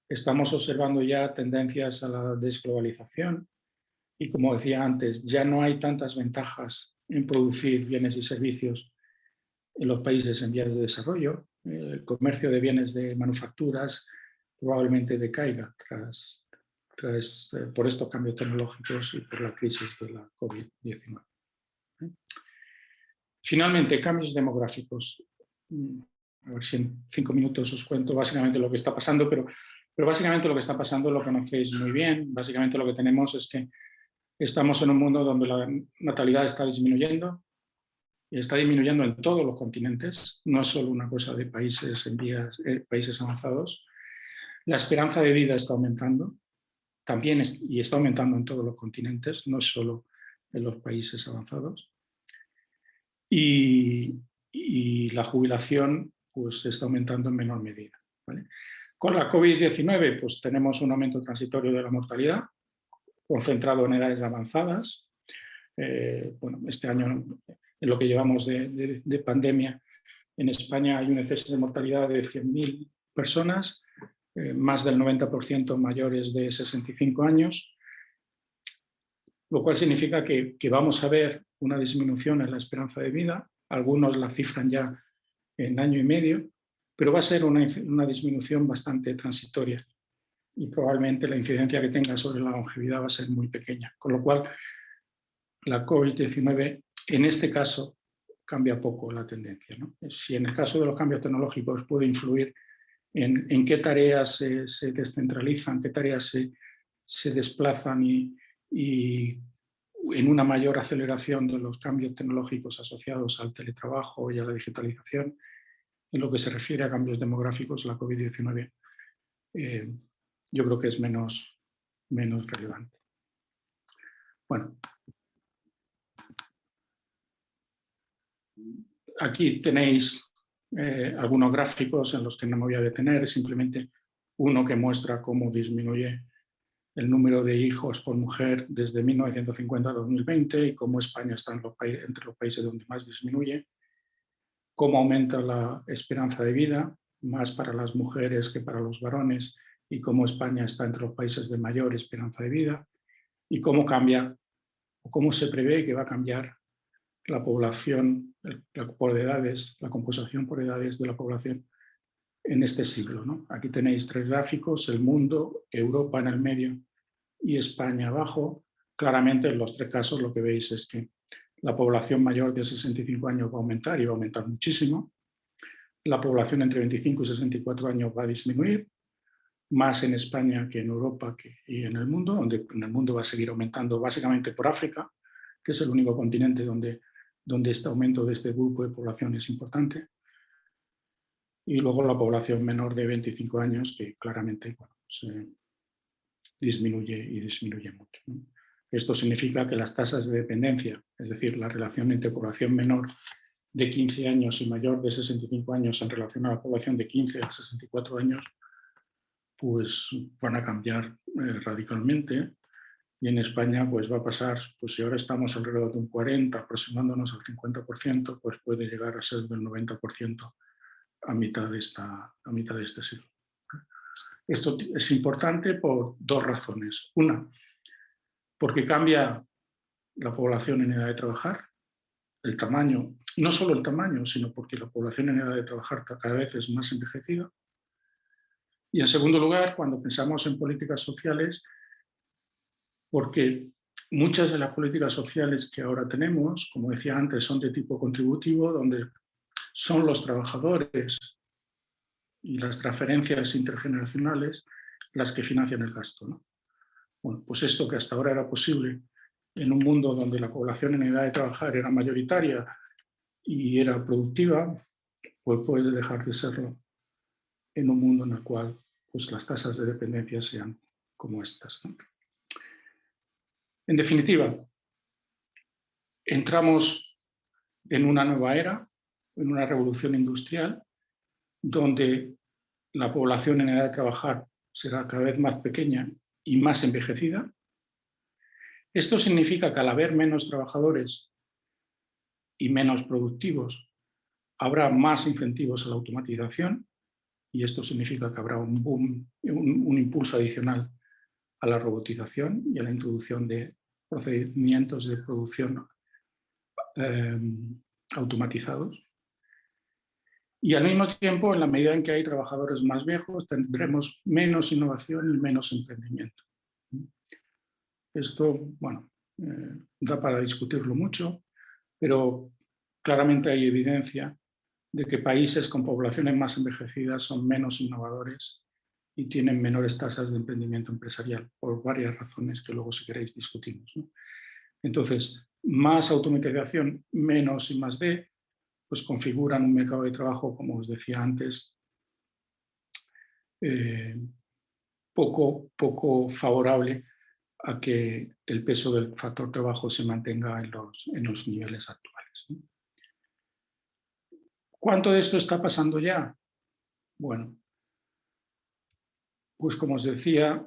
estamos observando ya tendencias a la desglobalización y, como decía antes, ya no hay tantas ventajas en producir bienes y servicios en los países en vías de desarrollo. El comercio de bienes de manufacturas probablemente decaiga por estos cambios tecnológicos y por la crisis de la COVID-19. Finalmente, cambios demográficos. A ver si en 5 minutos os cuento básicamente lo que está pasando, pero básicamente lo que está pasando lo conocéis muy bien. Básicamente lo que tenemos es que estamos en un mundo donde la natalidad está disminuyendo, y está disminuyendo en todos los continentes, no es solo una cosa de países países avanzados. La esperanza de vida está aumentando también, y está aumentando en todos los continentes, no solo en los países avanzados. Y la jubilación pues está aumentando en menor medida, ¿vale? Con la COVID-19 pues tenemos un aumento transitorio de la mortalidad, concentrado en edades avanzadas. Bueno, este año, en lo que llevamos de pandemia, en España hay un exceso de mortalidad de 100.000 personas, más del 90% mayores de 65 años, lo cual significa que vamos a ver una disminución en la esperanza de vida. Algunos la cifran ya en año y medio, pero va a ser una disminución bastante transitoria, y probablemente la incidencia que tenga sobre la longevidad va a ser muy pequeña, con lo cual la COVID-19 en este caso cambia poco la tendencia, ¿no? Si en el caso de los cambios tecnológicos puede influir en qué tareas se descentralizan, qué tareas se desplazan y en una mayor aceleración de los cambios tecnológicos asociados al teletrabajo y a la digitalización, en lo que se refiere a cambios demográficos, la COVID-19 yo creo que es menos relevante. Bueno, aquí tenéis algunos gráficos en los que no me voy a detener, es simplemente uno que muestra cómo disminuye el número de hijos por mujer desde 1950 a 2020 y cómo España está entre los países donde más disminuye, cómo aumenta la esperanza de vida, más para las mujeres que para los varones, y cómo España está entre los países de mayor esperanza de vida, y cómo cambia o cómo se prevé que va a cambiar la población por edades, la composición por edades de la población en este siglo, ¿no? Aquí tenéis 3 gráficos, el mundo, Europa en el medio y España abajo. Claramente en los tres casos lo que veis es que la población mayor de 65 años va a aumentar y va a aumentar muchísimo. La población entre 25 y 64 años va a disminuir, más en España que en Europa y en el mundo, donde en el mundo va a seguir aumentando básicamente por África, que es el único continente donde este aumento de este grupo de población es importante. Y luego la población menor de 25 años, que claramente se disminuye y disminuye mucho, ¿no? Esto significa que las tasas de dependencia, es decir, la relación entre población menor de 15 años y mayor de 65 años en relación a la población de 15 a 64 años, pues van a cambiar radicalmente. Y en España pues va a pasar, pues si ahora estamos alrededor de un 40, aproximándonos al 50%, pues puede llegar a ser del 90% a mitad de este siglo. Esto es importante por dos razones. Una, porque cambia la población en edad de trabajar, el tamaño, no solo el tamaño, sino porque la población en edad de trabajar cada vez es más envejecida. Y en segundo lugar, cuando pensamos en políticas sociales, porque muchas de las políticas sociales que ahora tenemos, como decía antes, son de tipo contributivo, donde son los trabajadores y las transferencias intergeneracionales las que financian el gasto, ¿no? Bueno, pues esto que hasta ahora era posible en un mundo donde la población en edad de trabajar era mayoritaria y era productiva, pues puede dejar de serlo en un mundo en el cual pues, las tasas de dependencia sean como estas, ¿no? En definitiva, entramos en una nueva era, en una revolución industrial, donde la población en edad de trabajar será cada vez más pequeña y más envejecida. Esto significa que al haber menos trabajadores y menos productivos, habrá más incentivos a la automatización, y esto significa que habrá un boom, un impulso adicional a la robotización y a la introducción de procedimientos de producción automatizados. Y al mismo tiempo, en la medida en que hay trabajadores más viejos, tendremos menos innovación y menos emprendimiento. Esto, bueno, da para discutirlo mucho, pero claramente hay evidencia de que países con poblaciones más envejecidas son menos innovadores y tienen menores tasas de emprendimiento empresarial, por varias razones que luego, si queréis, discutimos, ¿no? Entonces, más automatización, menos I+D, pues configuran un mercado de trabajo, como os decía antes, poco favorable a que el peso del factor trabajo se mantenga en los niveles actuales, ¿no? ¿Cuánto de esto está pasando ya? Bueno, pues como os decía,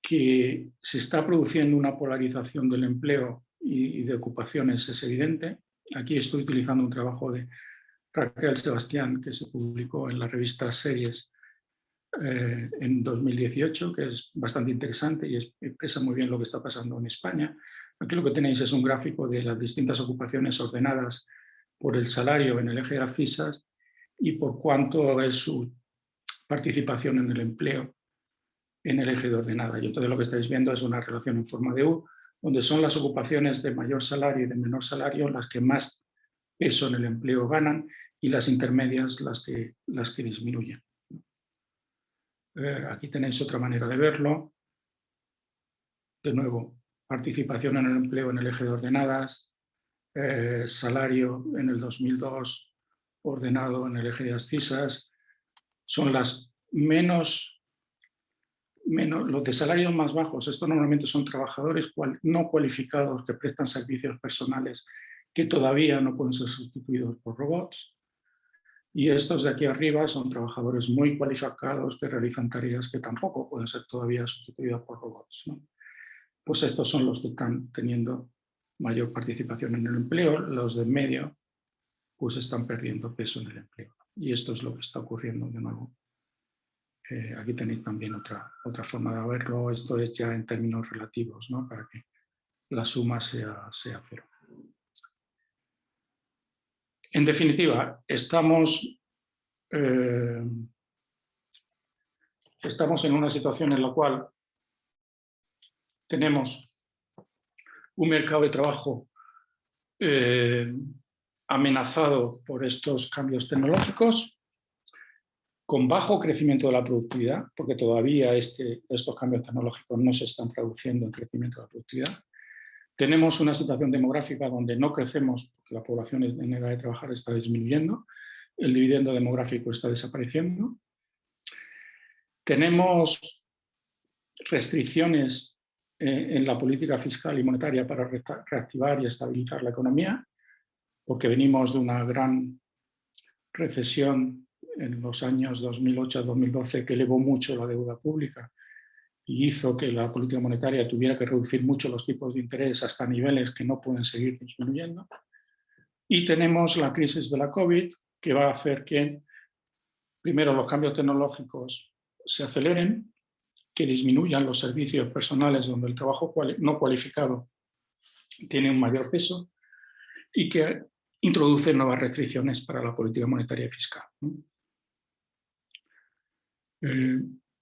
que se está produciendo una polarización del empleo y de ocupaciones es evidente. Aquí estoy utilizando un trabajo de Raquel Sebastián que se publicó en la revista Series en 2018, que es bastante interesante y expresa muy bien lo que está pasando en España. Aquí lo que tenéis es un gráfico de las distintas ocupaciones ordenadas por el salario en el eje de las CISAs y por cuánto es su participación en el empleo en el eje de ordenada. Y entonces lo que estáis viendo es una relación en forma de U, donde son las ocupaciones de mayor salario y de menor salario las que más peso en el empleo ganan y las intermedias las que disminuyen. Aquí tenéis otra manera de verlo. De nuevo, participación en el empleo en el eje de ordenadas, salario en el 2002 ordenado en el eje de las CISAs, son las menos, los de salarios más bajos. Estos normalmente son trabajadores no cualificados que prestan servicios personales que todavía no pueden ser sustituidos por robots. Y estos de aquí arriba son trabajadores muy cualificados que realizan tareas que tampoco pueden ser todavía sustituidas por robots, ¿no? Pues estos son los que están teniendo mayor participación en el empleo. Los de en medio pues están perdiendo peso en el empleo. Y esto es lo que está ocurriendo de nuevo. Aquí tenéis también otra forma de verlo. Esto es ya en términos relativos, ¿no? Para que la suma sea cero. En definitiva, estamos estamos en una situación en la cual tenemos un mercado de trabajo amenazado por estos cambios tecnológicos, con bajo crecimiento de la productividad, porque todavía estos cambios tecnológicos no se están traduciendo en crecimiento de la productividad. Tenemos una situación demográfica donde no crecemos porque la población en edad de trabajar está disminuyendo, el dividendo demográfico está desapareciendo. Tenemos restricciones en la política fiscal y monetaria para reactivar y estabilizar la economía, porque venimos de una gran recesión en los años 2008-2012 que elevó mucho la deuda pública y hizo que la política monetaria tuviera que reducir mucho los tipos de interés hasta niveles que no pueden seguir disminuyendo. Y tenemos la crisis de la COVID, que va a hacer que, primero, los cambios tecnológicos se aceleren, que disminuyan los servicios personales donde el trabajo no cualificado tiene un mayor peso y que introduce nuevas restricciones para la política monetaria y fiscal.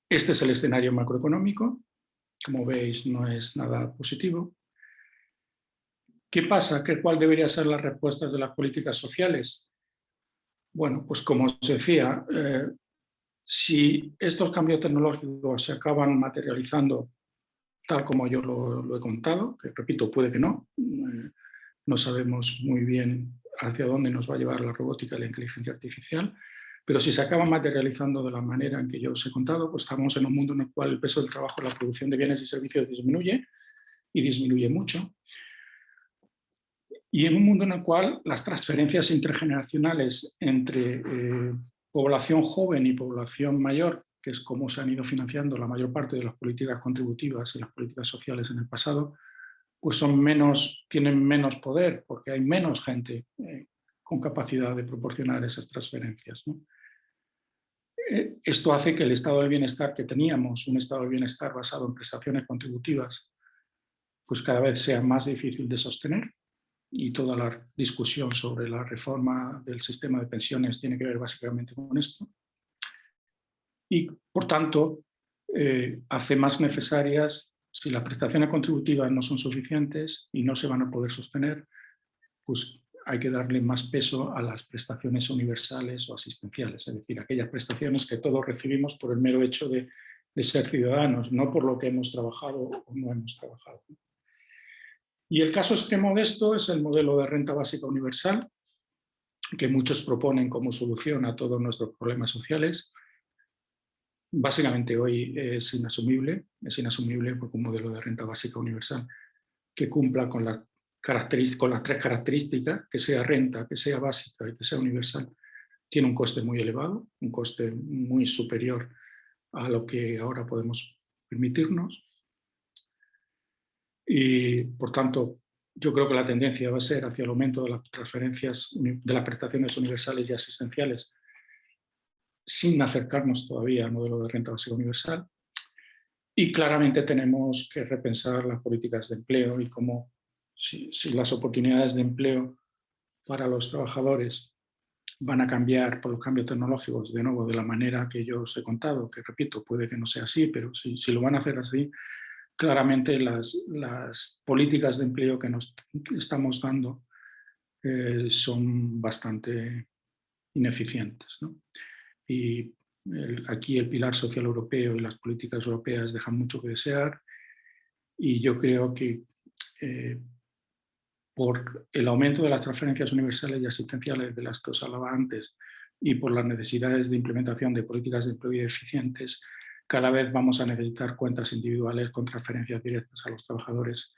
Este es el escenario macroeconómico. Como veis, no es nada positivo. ¿Qué pasa? ¿Cuál debería ser las respuestas de las políticas sociales? Bueno, pues como os decía, si estos cambios tecnológicos se acaban materializando tal como yo lo he contado, que repito, puede que no, no sabemos muy bien hacia dónde nos va a llevar la robótica y la inteligencia artificial, pero si se acaban materializando de la manera en que yo os he contado, pues estamos en un mundo en el cual el peso del trabajo en la producción de bienes y servicios disminuye, y disminuye mucho. Y en un mundo en el cual las transferencias intergeneracionales entre población joven y población mayor, que es como se han ido financiando la mayor parte de las políticas contributivas y las políticas sociales en el pasado, pues tienen menos poder porque hay menos gente con capacidad de proporcionar esas transferencias, ¿no? Esto hace que el estado del bienestar que teníamos, un estado del bienestar basado en prestaciones contributivas, pues cada vez sea más difícil de sostener. Y toda la discusión sobre la reforma del sistema de pensiones tiene que ver básicamente con esto. Y, por tanto, hace más necesarias, si las prestaciones contributivas no son suficientes y no se van a poder sostener, pues hay que darle más peso a las prestaciones universales o asistenciales, es decir, aquellas prestaciones que todos recibimos por el mero hecho de ser ciudadanos, no por lo que hemos trabajado o no hemos trabajado. Y el caso extremo de esto es el modelo de renta básica universal, que muchos proponen como solución a todos nuestros problemas sociales. Básicamente hoy es inasumible porque un modelo de renta básica universal que cumpla con las tres características, que sea renta, que sea básica y que sea universal, tiene un coste muy elevado, un coste muy superior a lo que ahora podemos permitirnos. Y, por tanto, yo creo que la tendencia va a ser hacia el aumento de las transferencias, de las prestaciones universales y asistenciales, sin acercarnos todavía al modelo de renta básica universal. Y claramente tenemos que repensar las políticas de empleo y cómo, si las oportunidades de empleo para los trabajadores van a cambiar por los cambios tecnológicos, de nuevo, de la manera que yo os he contado, que repito, puede que no sea así, pero si lo van a hacer así, claramente las políticas de empleo que nos estamos dando son bastante ineficientes, ¿no? Y aquí el pilar social europeo y las políticas europeas dejan mucho que desear, y yo creo que por el aumento de las transferencias universales y asistenciales de las que os hablaba antes y por las necesidades de implementación de políticas de empleo eficientes, cada vez vamos a necesitar cuentas individuales con transferencias directas a los trabajadores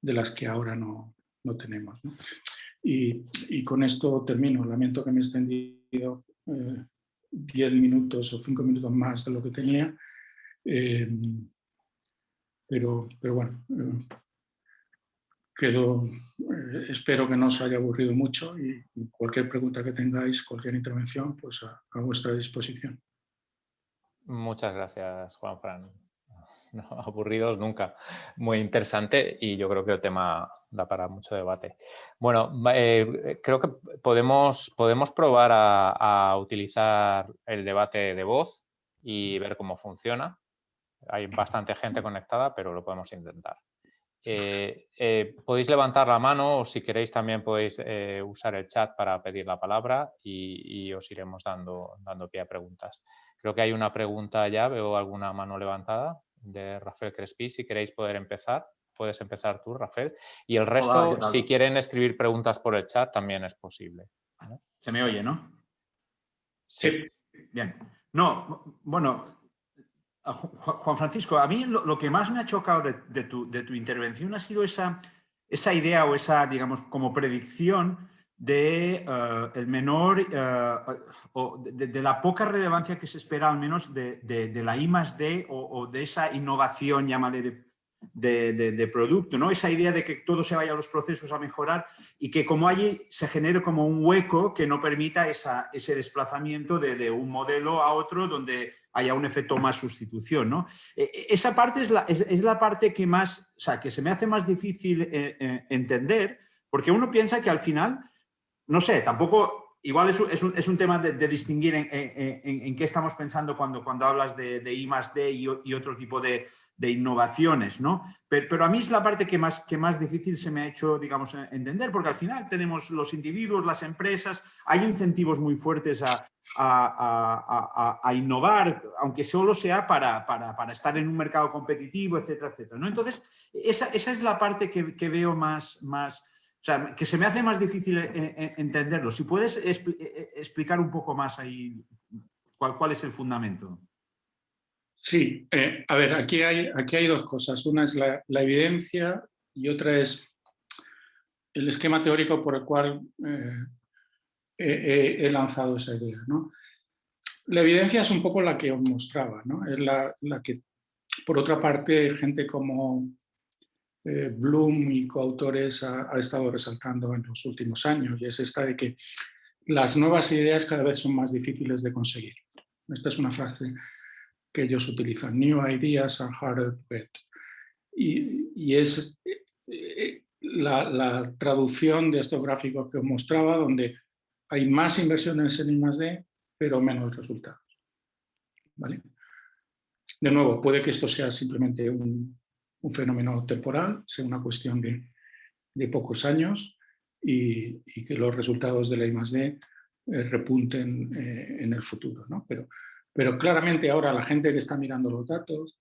de las que ahora no tenemos, ¿no? Y con esto termino. Lamento que me he extendido 10 minutos o 5 minutos más de lo que tenía, pero bueno, espero que no os haya aburrido mucho, y cualquier pregunta que tengáis, cualquier intervención, pues a vuestra disposición. Muchas gracias, Juanfran. No, aburridos nunca. Muy interesante, y yo creo que el tema da para mucho debate. Bueno, creo que podemos probar a utilizar el debate de voz y ver cómo funciona. Hay bastante gente conectada, pero lo podemos intentar. Podéis levantar la mano o si queréis también podéis usar el chat para pedir la palabra y os iremos dando pie a preguntas. Creo que hay una pregunta ya, veo alguna mano levantada de Rafael Crespi. Si queréis poder empezar, puedes empezar tú, Rafael. Y el resto, Hola, ¿qué tal? si quieren escribir preguntas por el chat, también es posible. ¿Vale? Se me oye, ¿no? Sí. Bien. No, bueno, Juan Francisco, a mí lo que más me ha chocado de tu intervención ha sido esa idea o esa, digamos, como predicción de el menor o de la poca relevancia que se espera al menos de la I+D o de esa innovación, llámale, de producto, ¿no? Esa idea de que todo se vaya a los procesos a mejorar y que como allí se genere como un hueco que no permita ese desplazamiento de un modelo a otro donde haya un efecto más sustitución, ¿no? Esa parte es la parte que más, o sea, que se me hace más difícil entender, porque uno piensa que al final, no sé, tampoco... Igual es un tema de distinguir en qué estamos pensando cuando hablas de I+D y otro tipo de innovaciones, ¿no? Pero a mí es la parte que más difícil se me ha hecho, digamos, entender, porque al final tenemos los individuos, las empresas, hay incentivos muy fuertes a innovar, aunque solo sea para estar en un mercado competitivo, etcétera, etcétera, ¿no? Entonces, esa es la parte que veo más o sea, que se me hace más difícil entenderlo. Si puedes explicar un poco más ahí cuál es el fundamento. Sí, a ver, aquí hay dos cosas. Una es la evidencia y otra es el esquema teórico por el cual he lanzado esa idea, ¿no? La evidencia es un poco la que os mostraba, ¿no? Es la que, por otra parte, gente como Bloom y coautores ha estado resaltando en los últimos años, y es esta de que las nuevas ideas cada vez son más difíciles de conseguir. Esta es una frase que ellos utilizan: New ideas are harder to get. Y es la traducción de estos gráficos que os mostraba, donde hay más inversiones en I+D, pero menos resultados. ¿Vale? De nuevo, puede que esto sea simplemente un fenómeno temporal, sea una cuestión de pocos años y que los resultados de la I+D repunten en el futuro, ¿no? Pero claramente ahora la gente que está mirando los datos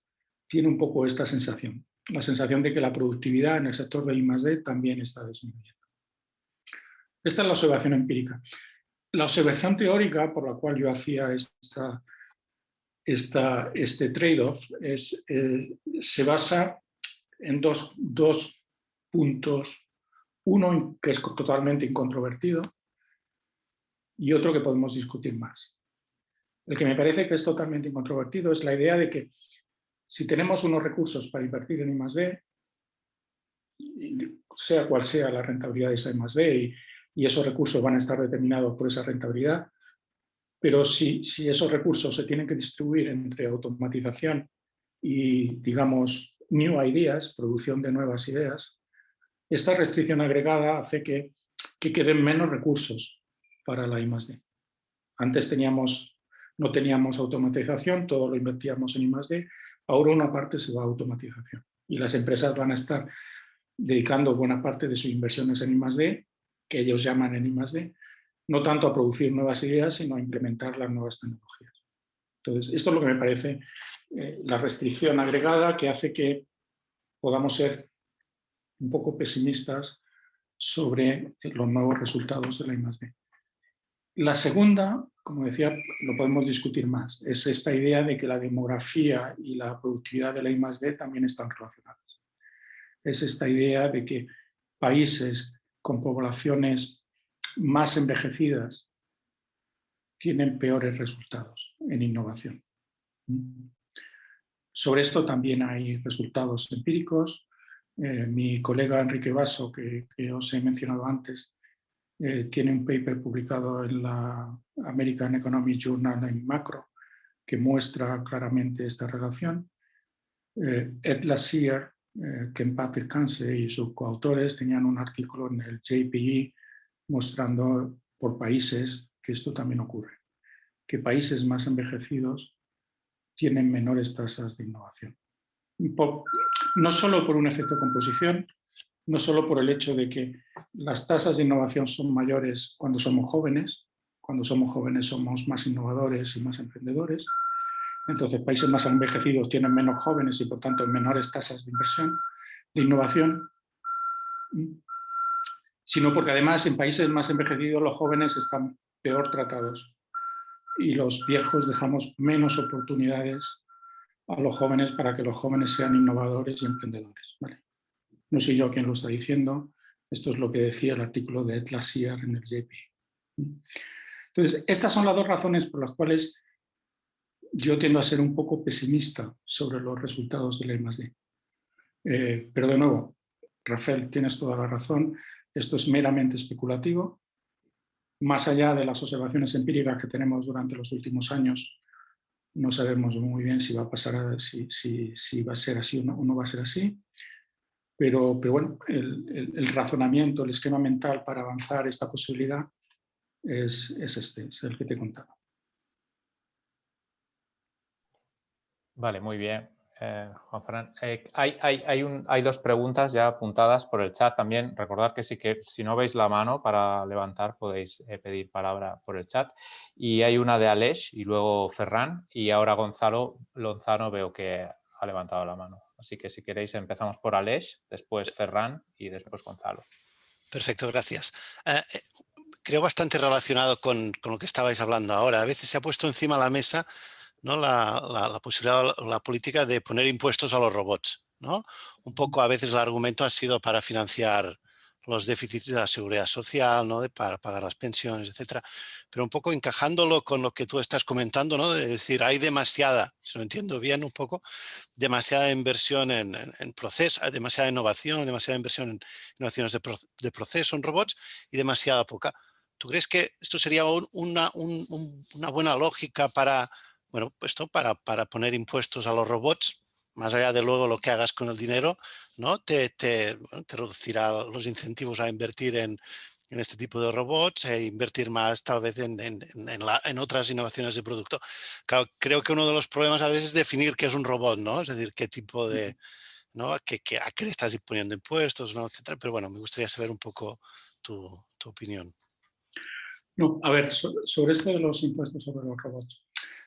tiene un poco esta sensación, la sensación de que la productividad en el sector de I+D también está disminuyendo. Esta es la observación empírica. La observación teórica por la cual yo hacía este trade-off se basa en dos puntos. Uno que es totalmente incontrovertido y otro que podemos discutir más. El que me parece que es totalmente incontrovertido es la idea de que si tenemos unos recursos para invertir en I+D, sea cual sea la rentabilidad de esa I+D, y esos recursos van a estar determinados por esa rentabilidad, pero si esos recursos se tienen que distribuir entre automatización y, digamos, new ideas, producción de nuevas ideas, esta restricción agregada hace que queden menos recursos para la I+D. Antes no teníamos automatización, todo lo invertíamos en I+D, ahora una parte se va a automatización. Y las empresas van a estar dedicando buena parte de sus inversiones en I+D, que ellos llaman en I+D, no tanto a producir nuevas ideas, sino a implementar las nuevas tecnologías. Entonces, esto es lo que me parece la restricción agregada que hace que podamos ser un poco pesimistas sobre los nuevos resultados de la I+D. La segunda, como decía, lo podemos discutir más, es esta idea de que la demografía y la productividad de la I+D también están relacionadas. Es esta idea de que países con poblaciones más envejecidas tienen peores resultados en innovación. Sobre esto también hay resultados empíricos. Mi colega Enrique Basso, que os he mencionado antes, tiene un paper publicado en la American Economic Journal en Macro que muestra claramente esta relación. Ed Lassier, Ken Patrick Cansey y sus coautores tenían un artículo en el JPE mostrando por países que esto también ocurre, que países más envejecidos tienen menores tasas de innovación. No solo por un efecto de composición, no solo por el hecho de que las tasas de innovación son mayores cuando somos jóvenes somos más innovadores y más emprendedores. Entonces, países más envejecidos tienen menos jóvenes y, por tanto, menores tasas de inversión, de innovación, sino porque además en países más envejecidos los jóvenes están peor tratados y los viejos dejamos menos oportunidades a los jóvenes para que los jóvenes sean innovadores y emprendedores. ¿Vale? No soy yo quien lo está diciendo, esto es lo que decía el artículo de Ed Lassier en el JP. Entonces, estas son las dos razones por las cuales yo tiendo a ser un poco pesimista sobre los resultados de la I+D. Pero de nuevo, Rafael, tienes toda la razón, esto es meramente especulativo. Más allá de las observaciones empíricas que tenemos durante los últimos años, no sabemos muy bien si va a pasar, si va a ser así o no va a ser así. Pero bueno, el razonamiento, el esquema mental para avanzar esta posibilidad es el que te he contado. Vale, muy bien, Juanfran. Hay dos preguntas ya apuntadas por el chat también. Recordad que si no veis la mano para levantar podéis pedir palabra por el chat. Y hay una de Aleix y luego Ferran. Y ahora Gonzalo Lozano veo que ha levantado la mano. Así que si queréis empezamos por Aleix, después Ferran y después Gonzalo. Perfecto, gracias. Creo bastante relacionado con lo que estabais hablando ahora. A veces se ha puesto encima de la mesa, ¿no?, la posibilidad, la política de poner impuestos a los robots, ¿no? Un poco a veces el argumento ha sido para financiar los déficits de la seguridad social, ¿no?, para pagar las pensiones, etcétera. Pero un poco encajándolo con lo que tú estás comentando, ¿no?, de decir, hay demasiada, si lo entiendo bien un poco, demasiada inversión en procesos, demasiada innovación, demasiada inversión en innovaciones de proceso en robots y demasiada poca. ¿Tú crees que esto sería una buena lógica para, bueno, esto, para poner impuestos a los robots, más allá de luego lo que hagas con el dinero, ¿no? Te reducirá los incentivos a invertir en este tipo de robots e invertir más tal vez en otras innovaciones de producto? Claro, creo que uno de los problemas a veces es definir qué es un robot, ¿no? Es decir, qué tipo de, ¿no?, a qué le estás poniendo impuestos, ¿no?, etcétera. Pero bueno, me gustaría saber un poco tu opinión. No, a ver, sobre esto de los impuestos sobre los robots.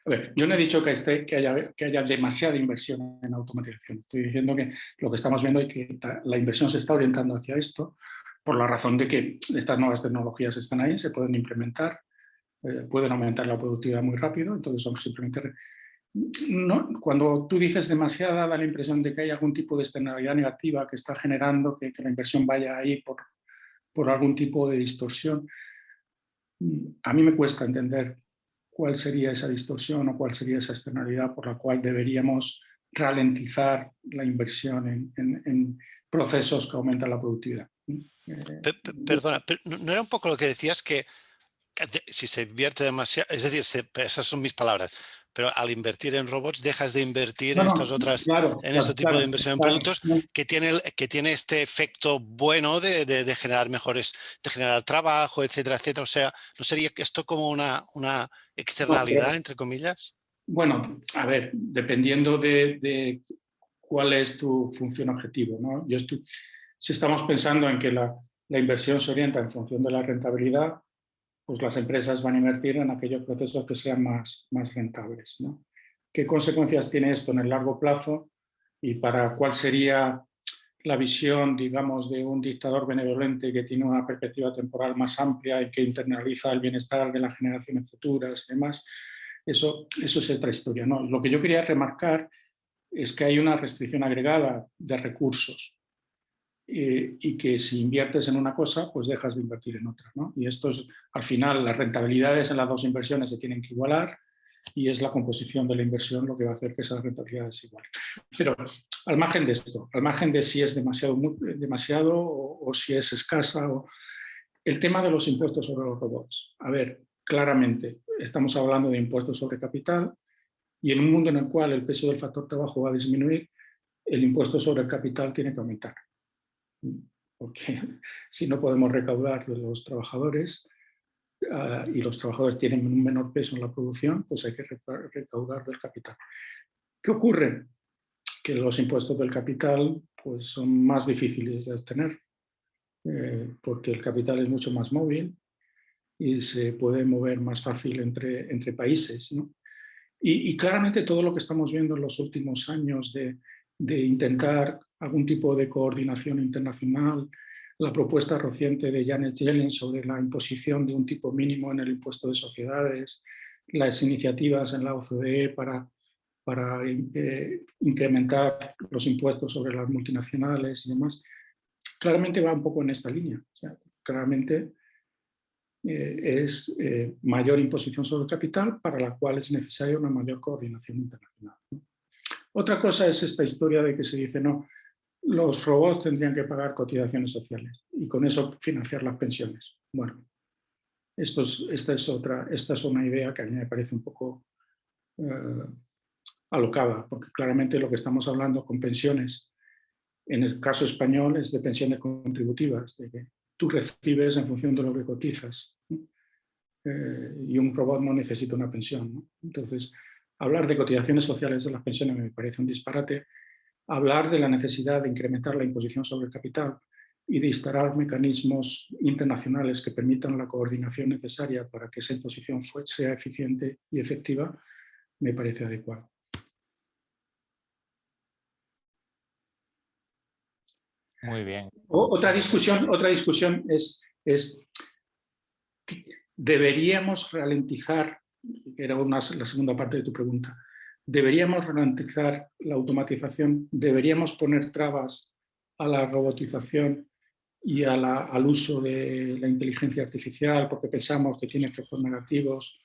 A ver, yo no he dicho que haya demasiada inversión en automatización. Estoy diciendo que lo que estamos viendo es que la inversión se está orientando hacia esto por la razón de que estas nuevas tecnologías están ahí, se pueden implementar, pueden aumentar la productividad muy rápido, entonces son simplemente... No, cuando tú dices demasiada, da la impresión de que hay algún tipo de externalidad negativa que está generando que la inversión vaya ahí por algún tipo de distorsión. A mí me cuesta entender cuál sería esa distorsión o cuál sería esa externalidad por la cual deberíamos ralentizar la inversión en procesos que aumentan la productividad. Perdona, pero ¿no era un poco lo que decías que si se invierte demasiado, es decir, esas son mis palabras, pero al invertir en robots dejas de invertir en estas otras, este tipo de inversión en productos que tiene este efecto bueno de generar de generar trabajo, etcétera, etcétera? O sea, ¿no sería esto como una externalidad, entre comillas? Bueno, a ver, dependiendo de cuál es tu función objetivo, ¿no? Si estamos pensando en que la inversión se orienta en función de la rentabilidad, pues las empresas van a invertir en aquellos procesos que sean más rentables, ¿no? ¿Qué consecuencias tiene esto en el largo plazo y para cuál sería la visión, digamos, de un dictador benevolente que tiene una perspectiva temporal más amplia y que internaliza el bienestar de las generaciones futuras y demás? Eso es otra historia, ¿no? Lo que yo quería remarcar es que hay una restricción agregada de recursos y que si inviertes en una cosa, pues dejas de invertir en otra, ¿no? Y esto es, al final, las rentabilidades en las dos inversiones se tienen que igualar y es la composición de la inversión lo que va a hacer que esas rentabilidades igualen. Pero al margen de esto, al margen de si es demasiado o si es escasa, el tema de los impuestos sobre los robots. A ver, claramente, estamos hablando de impuestos sobre capital y en un mundo en el cual el peso del factor trabajo va a disminuir, el impuesto sobre el capital tiene que aumentar. Porque si no podemos recaudar de los trabajadores, y los trabajadores tienen un menor peso en la producción, pues hay que recaudar del capital. ¿Qué ocurre? Que los impuestos del capital pues, son más difíciles de obtener, porque el capital es mucho más móvil y se puede mover más fácil entre países, ¿no? Y claramente todo lo que estamos viendo en los últimos años de intentar algún tipo de coordinación internacional, la propuesta reciente de Janet Yellen sobre la imposición de un tipo mínimo en el impuesto de sociedades, las iniciativas en la OCDE para incrementar los impuestos sobre las multinacionales y demás, claramente va un poco en esta línea. O sea, claramente es mayor imposición sobre el capital, para la cual es necesaria una mayor coordinación internacional, ¿no? Otra cosa es esta historia de que se dice, no, los robots tendrían que pagar cotizaciones sociales y con eso financiar las pensiones. Bueno, esta es una idea que a mí me parece un poco alocada, porque claramente lo que estamos hablando con pensiones, en el caso español, es de pensiones contributivas, de que tú recibes en función de lo que cotizas, ¿no? Y un robot no necesita una pensión, ¿no? Entonces, hablar de cotizaciones sociales de las pensiones me parece un disparate. Hablar de la necesidad de incrementar la imposición sobre el capital y de instalar mecanismos internacionales que permitan la coordinación necesaria para que esa imposición sea eficiente y efectiva, me parece adecuado. Muy bien. Otra discusión es ¿deberíamos ralentizar? Era la segunda parte de tu pregunta. ¿Deberíamos ralentizar la automatización? ¿Deberíamos poner trabas a la robotización y al uso de la inteligencia artificial porque pensamos que tiene efectos negativos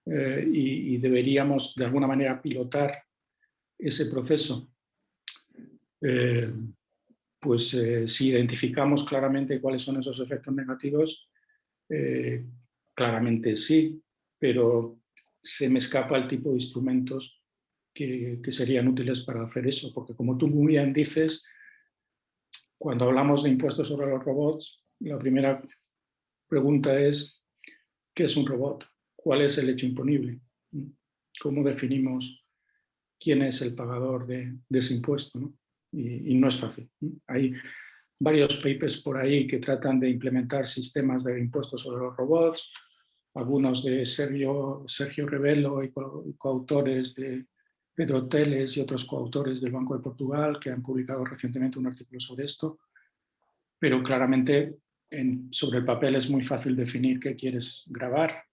y deberíamos de alguna manera pilotar ese proceso? Pues si identificamos claramente cuáles son esos efectos negativos, claramente sí, pero se me escapa el tipo de instrumentos que serían útiles para hacer eso, porque como tú muy bien dices, cuando hablamos de impuestos sobre los robots, la primera pregunta es ¿qué es un robot? ¿Cuál es el hecho imponible? ¿Cómo definimos quién es el pagador de ese impuesto, ¿no? Y no es fácil. Hay varios papers por ahí que tratan de implementar sistemas de impuestos sobre los robots, algunos de Sergio Rebelo y coautores de Pedro Teles y otros coautores del Banco de Portugal que han publicado recientemente un artículo sobre esto, pero claramente sobre el papel es muy fácil definir qué quieres grabar,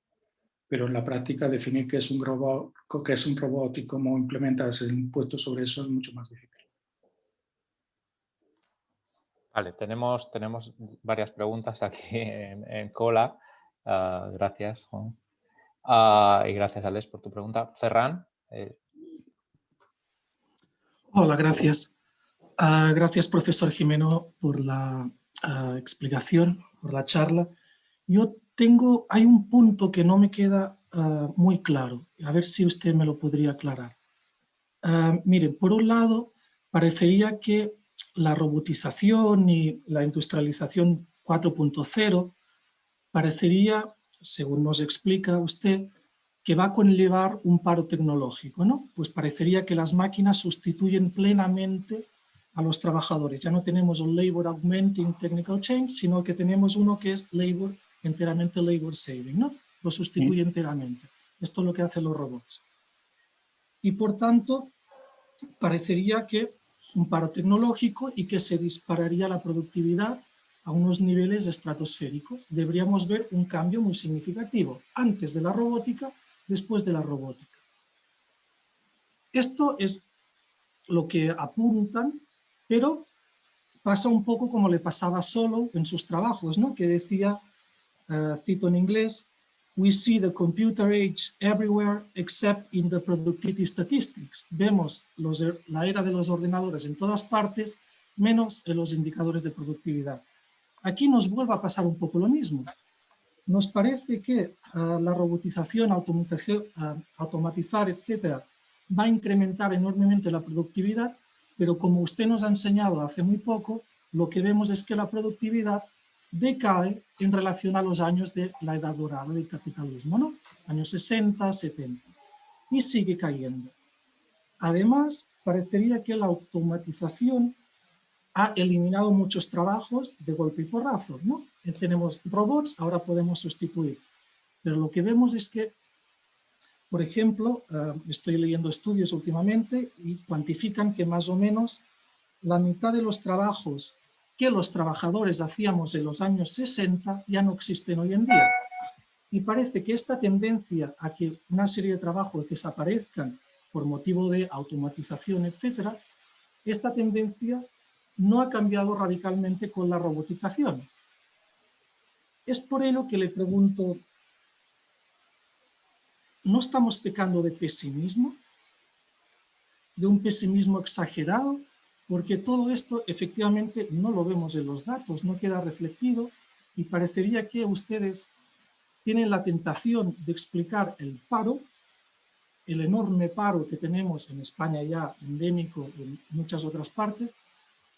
pero en la práctica definir qué es un robot y cómo implementas el impuesto sobre eso es mucho más difícil. Vale, tenemos varias preguntas aquí en cola. Gracias, Juan. Y gracias, Alex, por tu pregunta. Ferran. Hola, gracias. Gracias, profesor Jimeno, por la explicación, por la charla. Hay un punto que no me queda muy claro, a ver si usted me lo podría aclarar. Miren, por un lado, parecería que la robotización y la industrialización 4.0 parecería, según nos explica usted, que va a conllevar un paro tecnológico, ¿no? Pues parecería que las máquinas sustituyen plenamente a los trabajadores. Ya no tenemos un labor augmenting technical change, sino que tenemos uno que es enteramente labor saving, ¿no? Lo sustituye enteramente. Esto es lo que hacen los robots. Y por tanto, parecería que un paro tecnológico y que se dispararía la productividad a unos niveles estratosféricos. Deberíamos ver un cambio muy significativo antes de la robótica, después de la robótica. Esto es lo que apuntan, pero pasa un poco como le pasaba a Solow en sus trabajos, ¿no? Que decía, cito en inglés, "We see the computer age everywhere except in the productivity statistics." Vemos la era de los ordenadores en todas partes, menos en los indicadores de productividad. Aquí nos vuelve a pasar un poco lo mismo. Nos parece que la robotización, automatizar, etcétera, va a incrementar enormemente la productividad, pero como usted nos ha enseñado hace muy poco, lo que vemos es que la productividad decae en relación a los años de la edad dorada del capitalismo, ¿no? Años 60, 70, y sigue cayendo. Además, parecería que la automatización ha eliminado muchos trabajos de golpe y porrazo, ¿no? Tenemos robots, ahora podemos sustituir. Pero lo que vemos es que, por ejemplo, estoy leyendo estudios últimamente y cuantifican que más o menos la mitad de los trabajos que los trabajadores hacíamos en los años 60 ya no existen hoy en día. Y parece que esta tendencia a que una serie de trabajos desaparezcan por motivo de automatización, etcétera, esta tendencia no ha cambiado radicalmente con la robotización. Es por ello que le pregunto, ¿no estamos pecando de pesimismo? ¿De un pesimismo exagerado? Porque todo esto efectivamente no lo vemos en los datos, no queda refletido y parecería que ustedes tienen la tentación de explicar el paro, el enorme paro que tenemos en España ya endémico en muchas otras partes,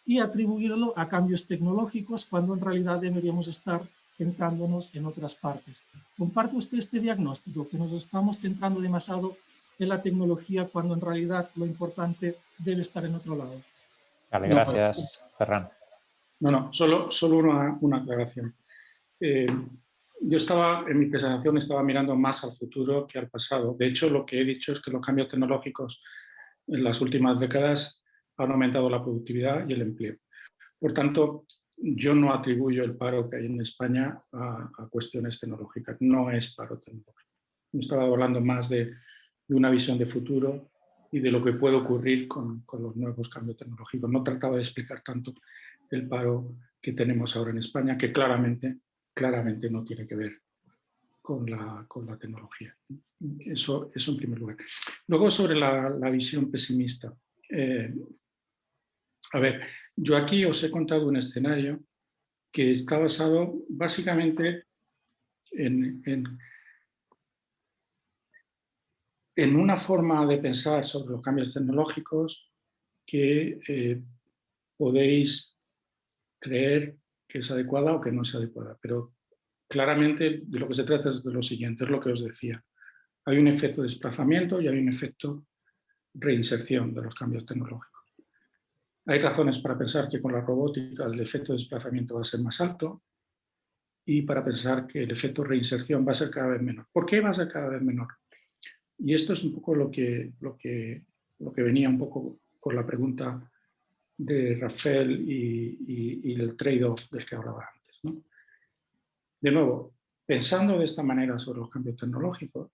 y atribuirlo a cambios tecnológicos cuando en realidad deberíamos estar centrándonos en otras partes. ¿Comparte usted este diagnóstico, que nos estamos centrando demasiado en la tecnología cuando en realidad lo importante debe estar en otro lado? Vale, gracias, Ferran. No, solo una aclaración. Yo en mi presentación estaba mirando más al futuro que al pasado. De hecho, lo que he dicho es que los cambios tecnológicos en las últimas décadas han aumentado la productividad y el empleo. Por tanto, yo no atribuyo el paro que hay en España a cuestiones tecnológicas. No es paro tecnológico. Estaba hablando más de una visión de futuro y de lo que puede ocurrir con los nuevos cambios tecnológicos. No trataba de explicar tanto el paro que tenemos ahora en España, que claramente no tiene que ver con la tecnología. Eso en primer lugar. Luego, sobre la visión pesimista. A ver, yo aquí os he contado un escenario que está basado básicamente en una forma de pensar sobre los cambios tecnológicos que podéis creer que es adecuada o que no es adecuada. Pero claramente de lo que se trata es de lo siguiente, es lo que os decía. Hay un efecto de desplazamiento y hay un efecto reinserción de los cambios tecnológicos. Hay razones para pensar que con la robótica el efecto de desplazamiento va a ser más alto y para pensar que el efecto reinserción va a ser cada vez menor. ¿Por qué va a ser cada vez menor? Y esto es un poco lo que venía un poco con la pregunta de Rafael y el trade-off del que hablaba antes, ¿no? De nuevo, pensando de esta manera sobre los cambios tecnológicos,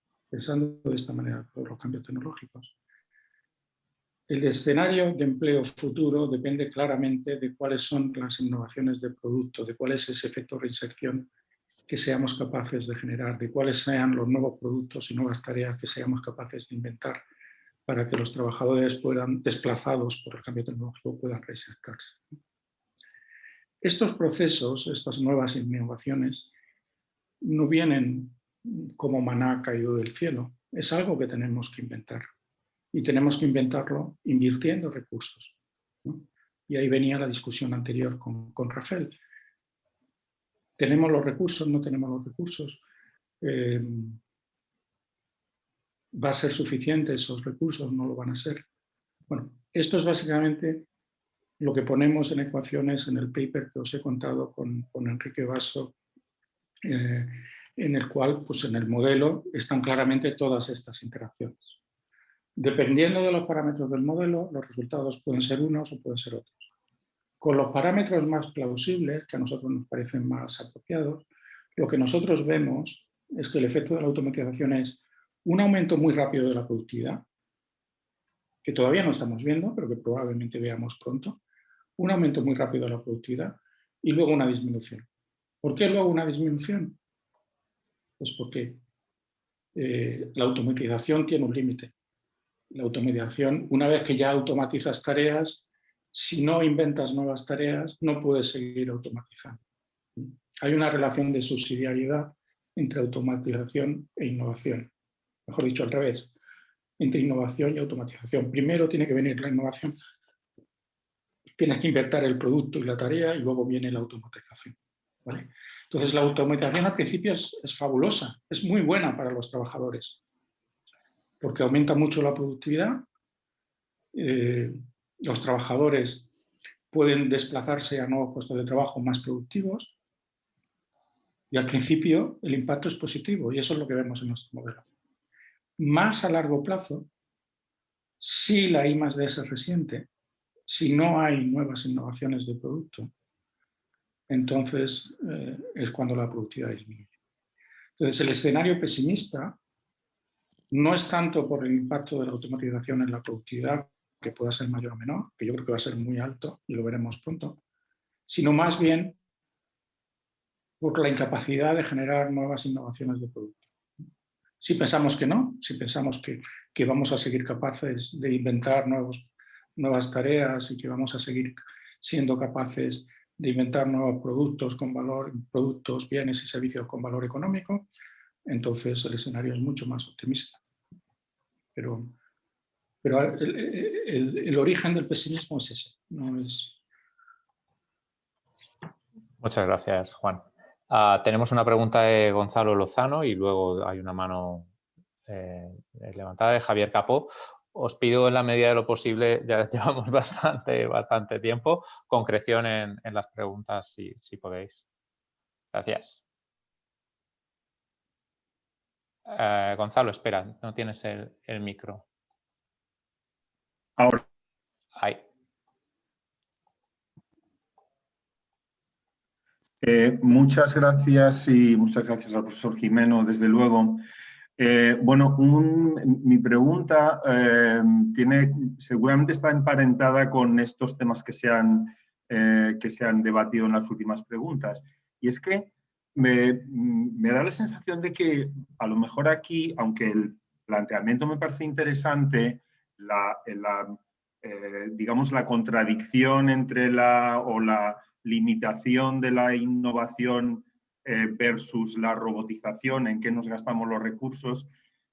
el escenario de empleo futuro depende claramente de cuáles son las innovaciones de producto, de cuál es ese efecto de reinserción que seamos capaces de generar, de cuáles sean los nuevos productos y nuevas tareas que seamos capaces de inventar para que los trabajadores puedan, desplazados por el cambio tecnológico, puedan reinsertarse. Estos procesos, estas nuevas innovaciones, no vienen como maná caído del cielo, es algo que tenemos que inventar. Y tenemos que inventarlo invirtiendo recursos, ¿no? Y ahí venía la discusión anterior con Rafael. ¿Tenemos los recursos? ¿No tenemos los recursos? ¿Va a ser suficiente esos recursos? ¿No lo van a ser? Bueno, esto es básicamente lo que ponemos en ecuaciones en el paper que os he contado con Enrique Basso, en el cual, pues en el modelo, están claramente todas estas interacciones. Dependiendo de los parámetros del modelo, los resultados pueden ser unos o pueden ser otros. Con los parámetros más plausibles, que a nosotros nos parecen más apropiados, lo que nosotros vemos es que el efecto de la automatización es un aumento muy rápido de la productividad, que todavía no estamos viendo, pero que probablemente veamos pronto, un aumento muy rápido de la productividad y luego una disminución. ¿Por qué luego una disminución? Pues porque la automatización tiene un límite. La automatización, una vez que ya automatizas tareas, si no inventas nuevas tareas, no puedes seguir automatizando. Hay una relación de subsidiariedad entre automatización e innovación. Mejor dicho, al revés, entre innovación y automatización. Primero tiene que venir la innovación, tienes que inventar el producto y la tarea y luego viene la automatización. ¿vale? Entonces, la automatización al principio es fabulosa, es muy buena para los trabajadores, porque aumenta mucho la productividad, los trabajadores pueden desplazarse a nuevos puestos de trabajo más productivos y al principio el impacto es positivo y eso es lo que vemos en nuestro modelo. Más a largo plazo, si la I+D se resiente, si no hay nuevas innovaciones de producto, entonces es cuando la productividad disminuye. Entonces, el escenario pesimista no es tanto por el impacto de la automatización en la productividad, que pueda ser mayor o menor, que yo creo que va a ser muy alto y lo veremos pronto, sino más bien por la incapacidad de generar nuevas innovaciones de producto. Si pensamos que no, si pensamos que vamos a seguir capaces de inventar nuevas tareas y que vamos a seguir siendo capaces de inventar nuevos productos con valor, productos, bienes y servicios con valor económico, entonces el escenario es mucho más optimista. Pero el origen del pesimismo es ese, no es... Muchas gracias, Juan. Tenemos una pregunta de Gonzalo Lozano y luego hay una mano levantada de Javier Capó. Os pido en la medida de lo posible, ya llevamos bastante tiempo, concreción en las preguntas si podéis. Gracias. Gonzalo, espera, no tienes el micro. Ahora. Ahí. Muchas gracias y muchas gracias al profesor Gimeno, desde luego. Bueno, mi pregunta seguramente está emparentada con estos temas que se han debatido en las últimas preguntas. Y es que me da la sensación de que a lo mejor aquí, aunque el planteamiento me parece interesante, digamos, la contradicción entre la limitación de la innovación versus la robotización, en qué nos gastamos los recursos,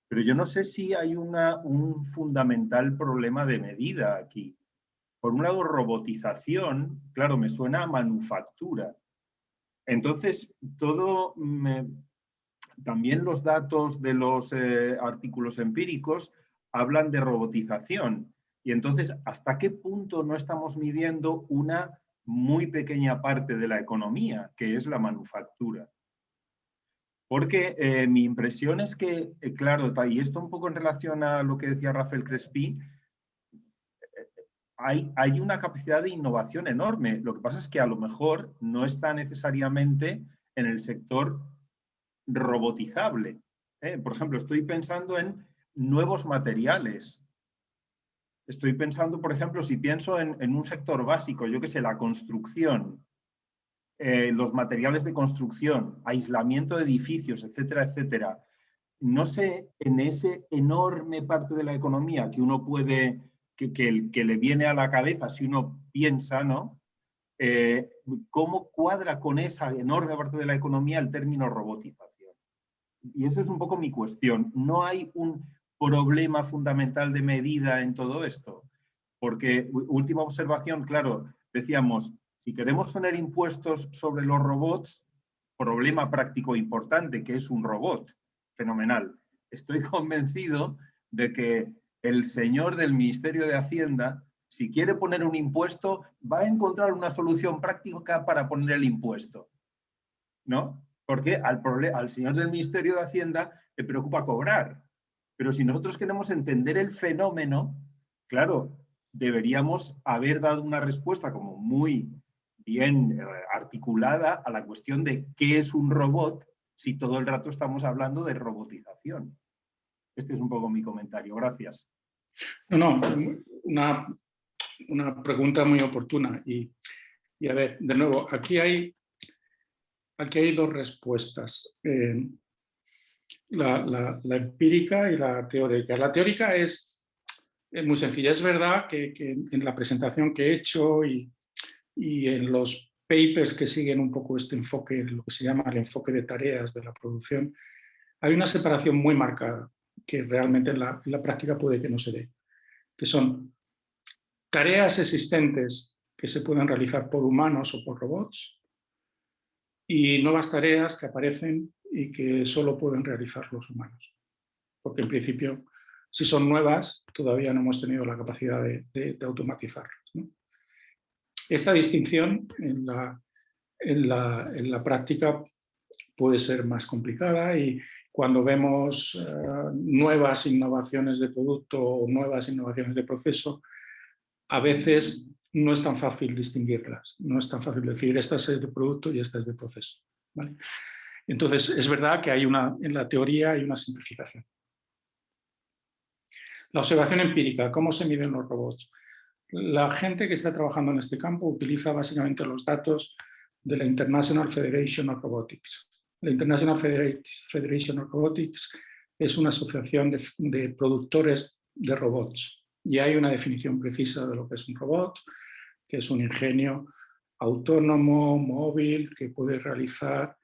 pero yo no sé si hay un fundamental problema de medida aquí. Por un lado, robotización, claro, me suena a manufactura. Entonces, también los datos de los artículos empíricos hablan de robotización. Y entonces, ¿hasta qué punto no estamos midiendo una muy pequeña parte de la economía, que es la manufactura? Porque mi impresión es que, claro, y esto un poco en relación a lo que decía Rafael Crespí, hay una capacidad de innovación enorme. Lo que pasa es que a lo mejor no está necesariamente en el sector robotizable. Por ejemplo, estoy pensando en nuevos materiales. Estoy pensando, por ejemplo, si pienso en un sector básico, yo qué sé, la construcción, los materiales de construcción, aislamiento de edificios, etcétera, etcétera. No sé, en ese enorme parte de la economía que uno puede, que le viene a la cabeza si uno piensa, ¿no? ¿Cómo cuadra con esa enorme parte de la economía el término robotización? Y esa es un poco mi cuestión. ¿No hay un problema fundamental de medida en todo esto? Porque, última observación, claro, decíamos, si queremos poner impuestos sobre los robots, problema práctico importante, que es un robot, fenomenal. Estoy convencido de que el señor del Ministerio de Hacienda, si quiere poner un impuesto, va a encontrar una solución práctica para poner el impuesto, ¿no? Porque al señor del Ministerio de Hacienda le preocupa cobrar. Pero si nosotros queremos entender el fenómeno, claro, deberíamos haber dado una respuesta como muy bien articulada a la cuestión de qué es un robot si todo el rato estamos hablando de robotización. Este es un poco mi comentario. Gracias. No, una pregunta muy oportuna. Y a ver, de nuevo, aquí hay dos respuestas. La empírica y la teórica. La teórica es muy sencilla. Es verdad que en la presentación que he hecho y en los papers que siguen un poco este enfoque, lo que se llama el enfoque de tareas de la producción, hay una separación muy marcada que realmente en la práctica puede que no se dé, que son tareas existentes que se pueden realizar por humanos o por robots y nuevas tareas que aparecen y que solo pueden realizar los humanos. Porque en principio, si son nuevas, todavía no hemos tenido la capacidad de automatizarlas, ¿no? Esta distinción en la práctica puede ser más complicada y cuando vemos nuevas innovaciones de producto o nuevas innovaciones de proceso, a veces no es tan fácil distinguirlas, no es tan fácil decir esta es de producto y esta es de proceso, ¿vale? Entonces, es verdad que en la teoría hay una simplificación. La observación empírica, ¿cómo se miden los robots? La gente que está trabajando en este campo utiliza básicamente los datos de la International Federation of Robotics. La International Federation of Robotics es una asociación de productores de robots y hay una definición precisa de lo que es un robot, que es un ingenio autónomo, móvil, que puede realizar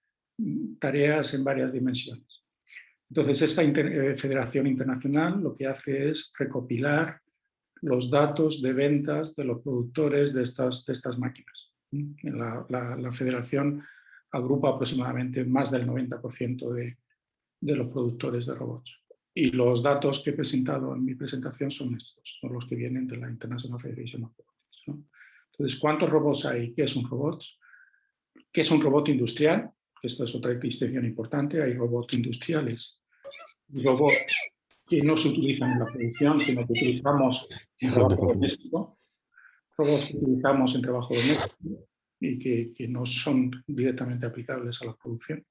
tareas en varias dimensiones. Entonces, esta federación internacional lo que hace es recopilar los datos de ventas de los productores de estas máquinas. La federación agrupa aproximadamente más del 90% de los productores de robots. Y los datos que he presentado en mi presentación son estos, son los que vienen de la International Federation of Robotics, ¿no? Entonces, ¿cuántos robots hay? ¿Qué es un robot? ¿Qué es un robot industrial? Esta es otra distinción importante. Hay robots industriales, robots que no se utilizan en la producción, sino que utilizamos en trabajo doméstico, robots que utilizamos en trabajo doméstico y que no son directamente aplicables a la producción.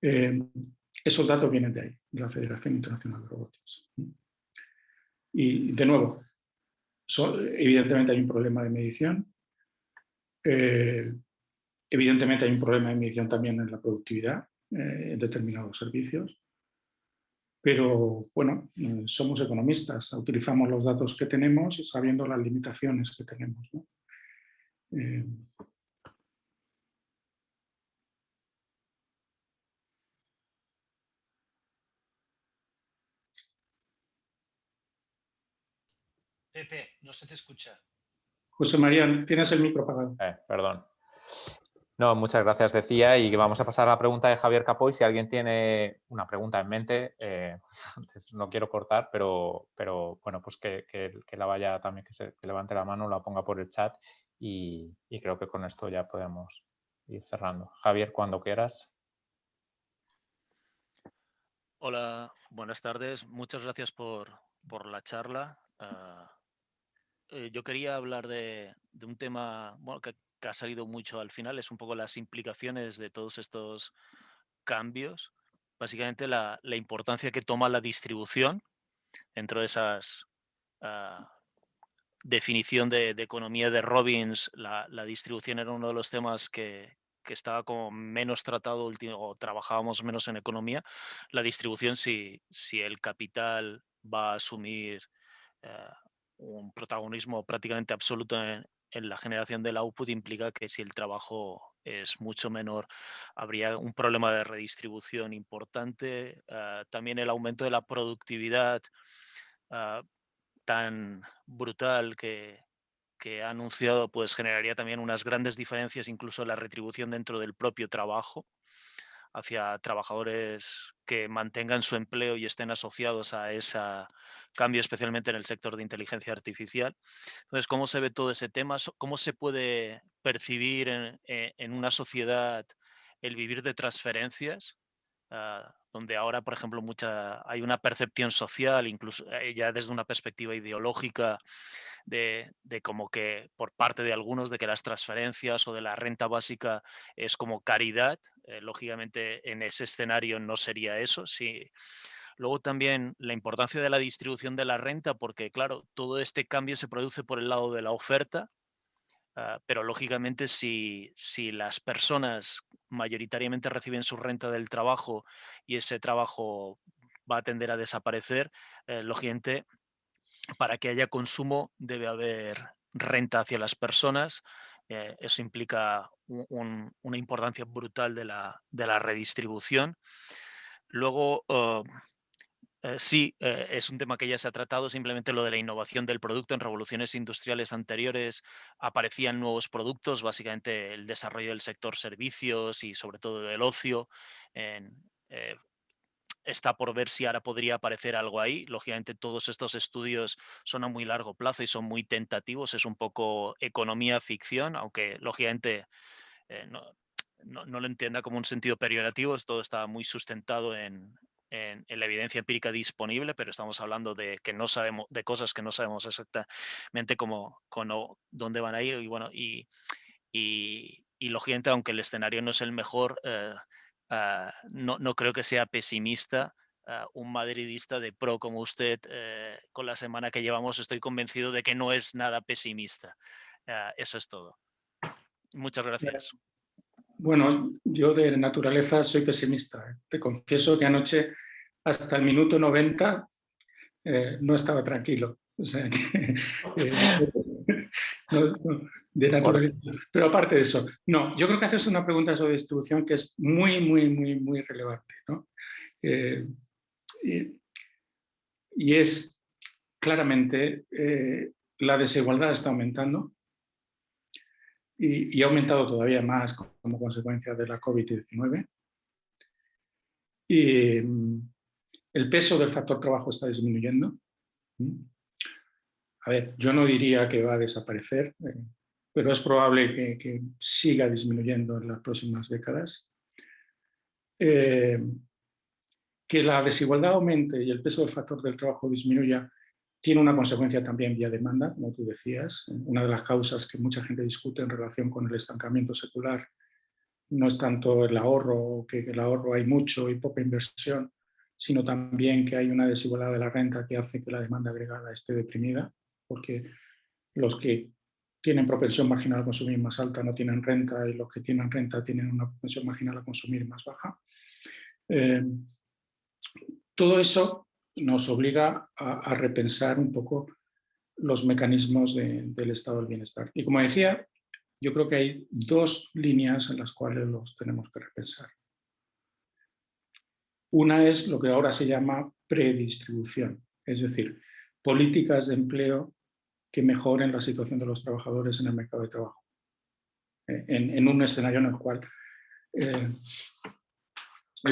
Esos datos vienen de ahí, de la Federación Internacional de Robótica. Y de nuevo, evidentemente hay un problema de medición, evidentemente hay un problema de medición también en la productividad en determinados servicios. Pero bueno, somos economistas, utilizamos los datos que tenemos y sabiendo las limitaciones que tenemos, ¿no? Pepe, no se te escucha. José María, tienes el micro apagado. Perdón. No, muchas gracias, decía, y vamos a pasar a la pregunta de Javier Capoy. Si alguien tiene una pregunta en mente, no quiero cortar, pero bueno, pues que la vaya también, que levante la mano, la ponga por el chat y creo que con esto ya podemos ir cerrando. Javier, cuando quieras. Hola, buenas tardes. Muchas gracias por la charla. Yo quería hablar de un tema bueno, que ha salido mucho al final, es un poco las implicaciones de todos estos cambios. Básicamente la importancia que toma la distribución dentro de esas definición de economía de Robbins. La distribución era uno de los temas que estaba como menos tratado o trabajábamos menos en economía. La distribución, si el capital va a asumir un protagonismo prácticamente absoluto en la generación del output, implica que si el trabajo es mucho menor, habría un problema de redistribución importante. También el aumento de la productividad tan brutal que ha anunciado, pues generaría también unas grandes diferencias incluso en la retribución dentro del propio trabajo, hacia trabajadores que mantengan su empleo y estén asociados a ese cambio, especialmente en el sector de inteligencia artificial. Entonces, ¿cómo se ve todo ese tema? ¿Cómo se puede percibir en una sociedad el vivir de transferencias? Donde ahora, por ejemplo, hay una percepción social, incluso ya desde una perspectiva ideológica, de como que por parte de algunos de que las transferencias o de la renta básica es como caridad. Lógicamente en ese escenario no sería eso. Sí. Luego también la importancia de la distribución de la renta, porque claro, todo este cambio se produce por el lado de la oferta, pero lógicamente si las personas mayoritariamente reciben su renta del trabajo y ese trabajo va a tender a desaparecer, lógicamente para que haya consumo debe haber renta hacia las personas. Eso implica una importancia brutal de la redistribución. Luego, sí, es un tema que ya se ha tratado, simplemente lo de la innovación del producto. En revoluciones industriales anteriores aparecían nuevos productos, básicamente el desarrollo del sector servicios y sobre todo del ocio. Está por ver si ahora podría aparecer algo ahí. Lógicamente todos estos estudios son a muy largo plazo y son muy tentativos, es un poco economía ficción, aunque lógicamente no lo entienda como un sentido peyorativo, todo está muy sustentado en la evidencia empírica disponible, pero estamos hablando de que no sabemos, de cosas que no sabemos exactamente dónde van a ir, y bueno, y lógicamente, aunque el escenario no es el mejor, no creo que sea pesimista. Un madridista de pro como usted, con la semana que llevamos, estoy convencido de que no es nada pesimista. Eso es todo. Muchas gracias. Bueno, yo de naturaleza soy pesimista. Te confieso que anoche, hasta el minuto 90, no estaba tranquilo. O sea, de naturaleza. Pero aparte de eso, no, yo creo que haces una pregunta sobre distribución que es muy, muy, muy, muy relevante, ¿no? Y es claramente la desigualdad está aumentando y ha aumentado todavía más como consecuencia de la COVID-19. Y el peso del factor trabajo está disminuyendo. A ver, yo no diría que va a desaparecer, pero es probable que siga disminuyendo en las próximas décadas. Que la desigualdad aumente y el peso del factor del trabajo disminuya tiene una consecuencia también vía demanda, como tú decías. Una de las causas que mucha gente discute en relación con el estancamiento secular no es tanto el ahorro, que el ahorro hay mucho y poca inversión, sino también que hay una desigualdad de la renta que hace que la demanda agregada esté deprimida, porque los que tienen propensión marginal a consumir más alta no tienen renta y los que tienen renta tienen una propensión marginal a consumir más baja. Todo eso nos obliga a repensar un poco los mecanismos del estado del bienestar. Y como decía, yo creo que hay dos líneas en las cuales los tenemos que repensar. Una es lo que ahora se llama predistribución, es decir, políticas de empleo que mejoren la situación de los trabajadores en el mercado de trabajo, en un escenario en el cual el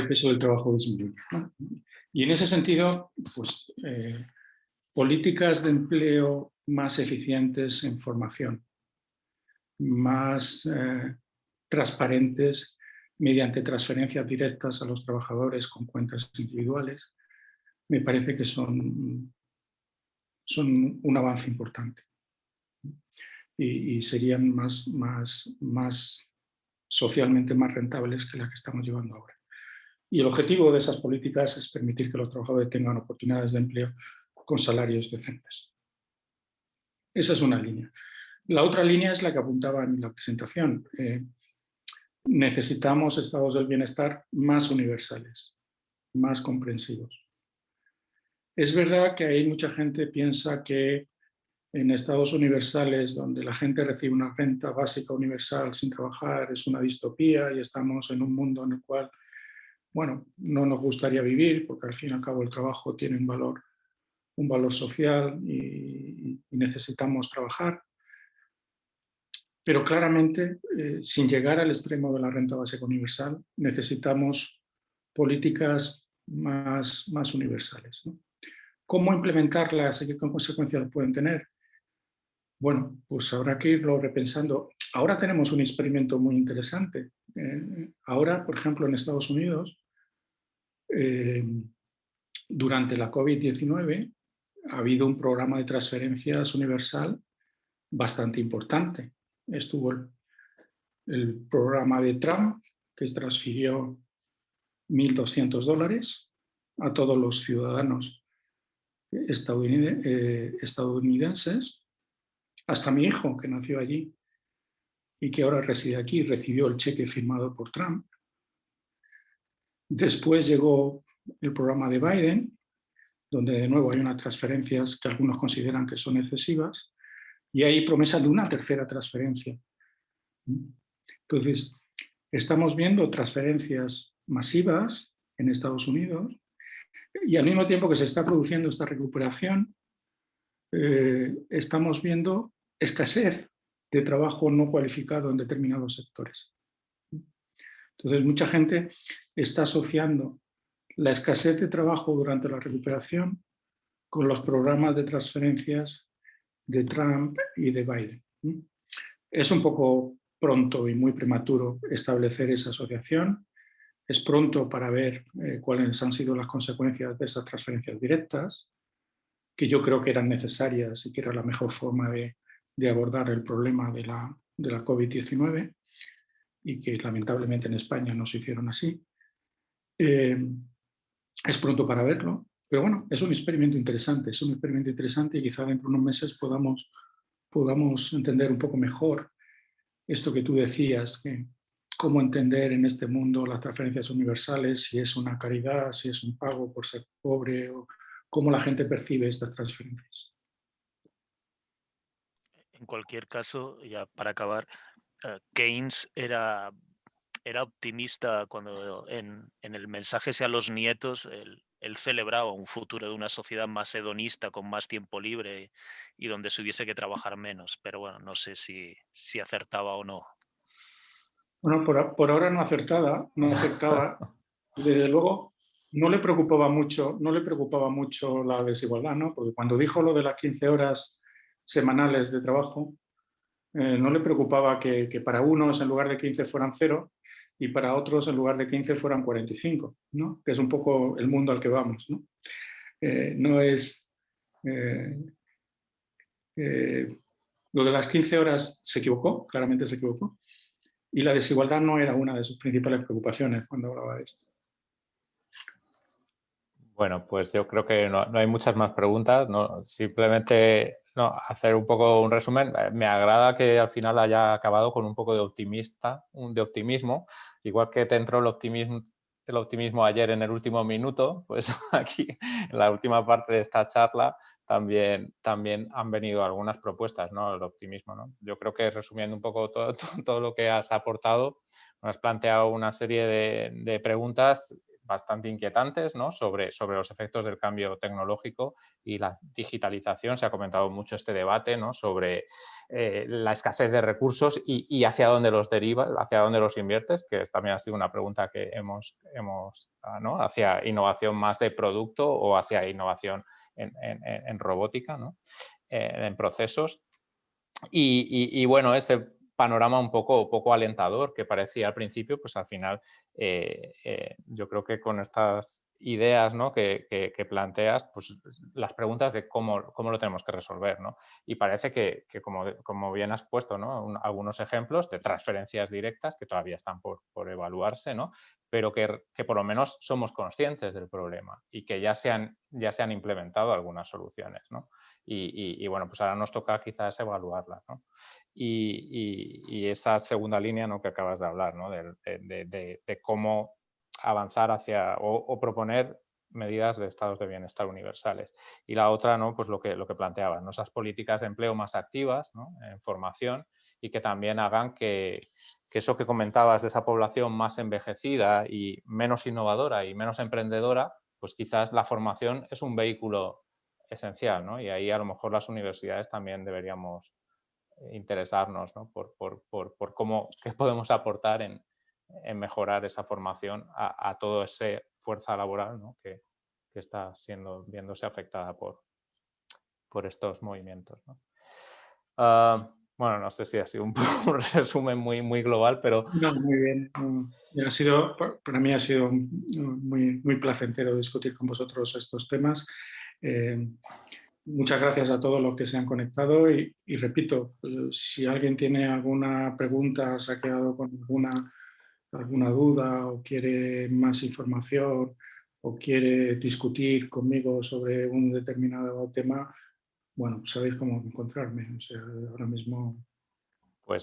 peso del trabajo disminuye, ¿no? Y en ese sentido, pues, políticas de empleo más eficientes en formación, más transparentes mediante transferencias directas a los trabajadores con cuentas individuales, me parece que son un avance importante. Y serían más socialmente más rentables que las que estamos llevando ahora. Y el objetivo de esas políticas es permitir que los trabajadores tengan oportunidades de empleo con salarios decentes. Esa es una línea. La otra línea es la que apuntaba en la presentación. Necesitamos estados del bienestar más universales, más comprensivos. Es verdad que hay mucha gente que piensa que en estados universales donde la gente recibe una renta básica universal sin trabajar es una distopía y estamos en un mundo en el cual, bueno, no nos gustaría vivir porque al fin y al cabo el trabajo tiene un valor social y necesitamos trabajar. Pero claramente, sin llegar al extremo de la renta básica universal, necesitamos políticas más universales, ¿no? ¿Cómo implementarlas y qué consecuencias pueden tener? Bueno, pues habrá que irlo repensando. Ahora tenemos un experimento muy interesante. Ahora, por ejemplo, en Estados Unidos, durante la COVID-19 ha habido un programa de transferencias universal bastante importante. Estuvo el programa de Trump, que transfirió $1.200 a todos los ciudadanos estadounidenses, hasta mi hijo, que nació allí y que ahora reside aquí, recibió el cheque firmado por Trump. Después llegó el programa de Biden, donde de nuevo hay unas transferencias que algunos consideran que son excesivas, y hay promesa de una tercera transferencia. Entonces, estamos viendo transferencias masivas en Estados Unidos, Y al mismo tiempo que se está produciendo esta recuperación, estamos viendo escasez de trabajo no cualificado en determinados sectores. Entonces, mucha gente está asociando la escasez de trabajo durante la recuperación con los programas de transferencias de Trump y de Biden. Es un poco pronto y muy prematuro establecer esa asociación. Es pronto para ver cuáles han sido las consecuencias de esas transferencias directas, que yo creo que eran necesarias y que era la mejor forma de abordar el problema de la COVID-19 y que lamentablemente en España no se hicieron así. Es pronto para verlo, pero bueno, es un experimento interesante, y quizá dentro de unos meses podamos entender un poco mejor esto que tú decías, que cómo entender en este mundo las transferencias universales, si es una caridad, si es un pago por ser pobre, o cómo la gente percibe estas transferencias. En cualquier caso, ya para acabar, Keynes era optimista cuando en el mensaje hacia los nietos él celebraba un futuro de una sociedad más hedonista, con más tiempo libre y donde se hubiese que trabajar menos. Pero bueno, no sé si acertaba o no. Bueno, por ahora no acertaba. Desde luego, no le preocupaba mucho la desigualdad, ¿no? Porque cuando dijo lo de las 15 horas semanales de trabajo, no le preocupaba que para unos en lugar de 15 fueran 0 y para otros en lugar de 15 fueran 45, ¿no? Que es un poco el mundo al que vamos, ¿no? Lo de las 15 horas se equivocó, claramente se equivocó, y la desigualdad no era una de sus principales preocupaciones cuando hablaba de esto. Bueno, pues yo creo que no hay muchas más preguntas, ¿no? Simplemente hacer un poco un resumen. Me agrada que al final haya acabado con un poco de optimismo, igual que te entró el optimismo ayer en el último minuto, pues aquí en la última parte de esta charla también han venido algunas propuestas, ¿no? El optimismo, ¿no? Yo creo que resumiendo un poco todo lo que has aportado, has planteado una serie de preguntas bastante inquietantes, ¿no? sobre los efectos del cambio tecnológico y la digitalización. Se ha comentado mucho este debate, ¿no? sobre la escasez de recursos y hacia dónde los deriva, hacia dónde los inviertes, que también ha sido una pregunta que hemos ¿no? hacia innovación más de producto o hacia innovación en robótica, ¿no? En procesos. Y bueno, ese panorama un poco alentador que parecía al principio, pues al final yo creo que con estas ideas, ¿no? que planteas, pues las preguntas de cómo lo tenemos que resolver, ¿no? Y parece que como bien has puesto, ¿no? Algunos ejemplos de transferencias directas que todavía están por evaluarse, ¿no? Pero que por lo menos somos conscientes del problema y que ya se han implementado algunas soluciones, ¿no? Y bueno, pues ahora nos toca quizás evaluarlas, ¿no? Y esa segunda línea, ¿no? que acabas de hablar, ¿no? de cómo avanzar hacia o proponer medidas de estados de bienestar universales. Y la otra, ¿no? pues lo que planteabas, ¿no? esas políticas de empleo más activas, ¿no? en formación, y que también hagan que eso que comentabas de esa población más envejecida y menos innovadora y menos emprendedora, pues quizás la formación es un vehículo esencial, ¿no? Y ahí a lo mejor las universidades también deberíamos interesarnos, ¿no? por cómo, qué podemos aportar en mejorar esa formación a toda esa fuerza laboral, ¿no? que está viéndose afectada por estos movimientos, ¿no? Bueno, no sé si ha sido un resumen muy global, pero... No, muy bien. Para mí ha sido muy placentero discutir con vosotros estos temas. Muchas gracias a todos los que se han conectado y repito, si alguien tiene alguna pregunta, se ha quedado con alguna duda o quiere más información o quiere discutir conmigo sobre un determinado tema, bueno, pues sabéis cómo encontrarme. O sea, ahora mismo,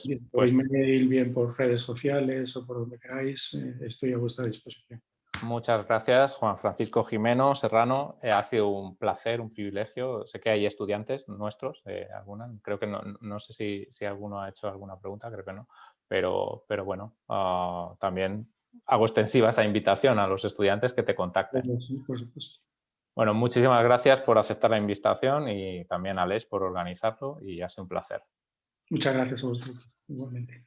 bien por email, bien por redes sociales o por donde queráis, estoy a vuestra disposición. Muchas gracias, Juan Francisco Gimeno Serrano. Ha sido un placer, un privilegio. Sé que hay estudiantes nuestros, creo que no sé si alguno ha hecho alguna pregunta, creo que no, pero bueno, también hago extensiva esa invitación a los estudiantes que te contacten. Sí, por supuesto. Bueno, muchísimas gracias por aceptar la invitación y también a Les por organizarlo y ha sido un placer. Muchas gracias a vosotros, igualmente.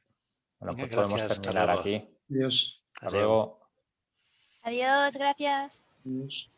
Bueno, pues Gracias, podemos hasta terminar luego. aquí. Adiós. Hasta luego. Adiós, gracias. Adiós.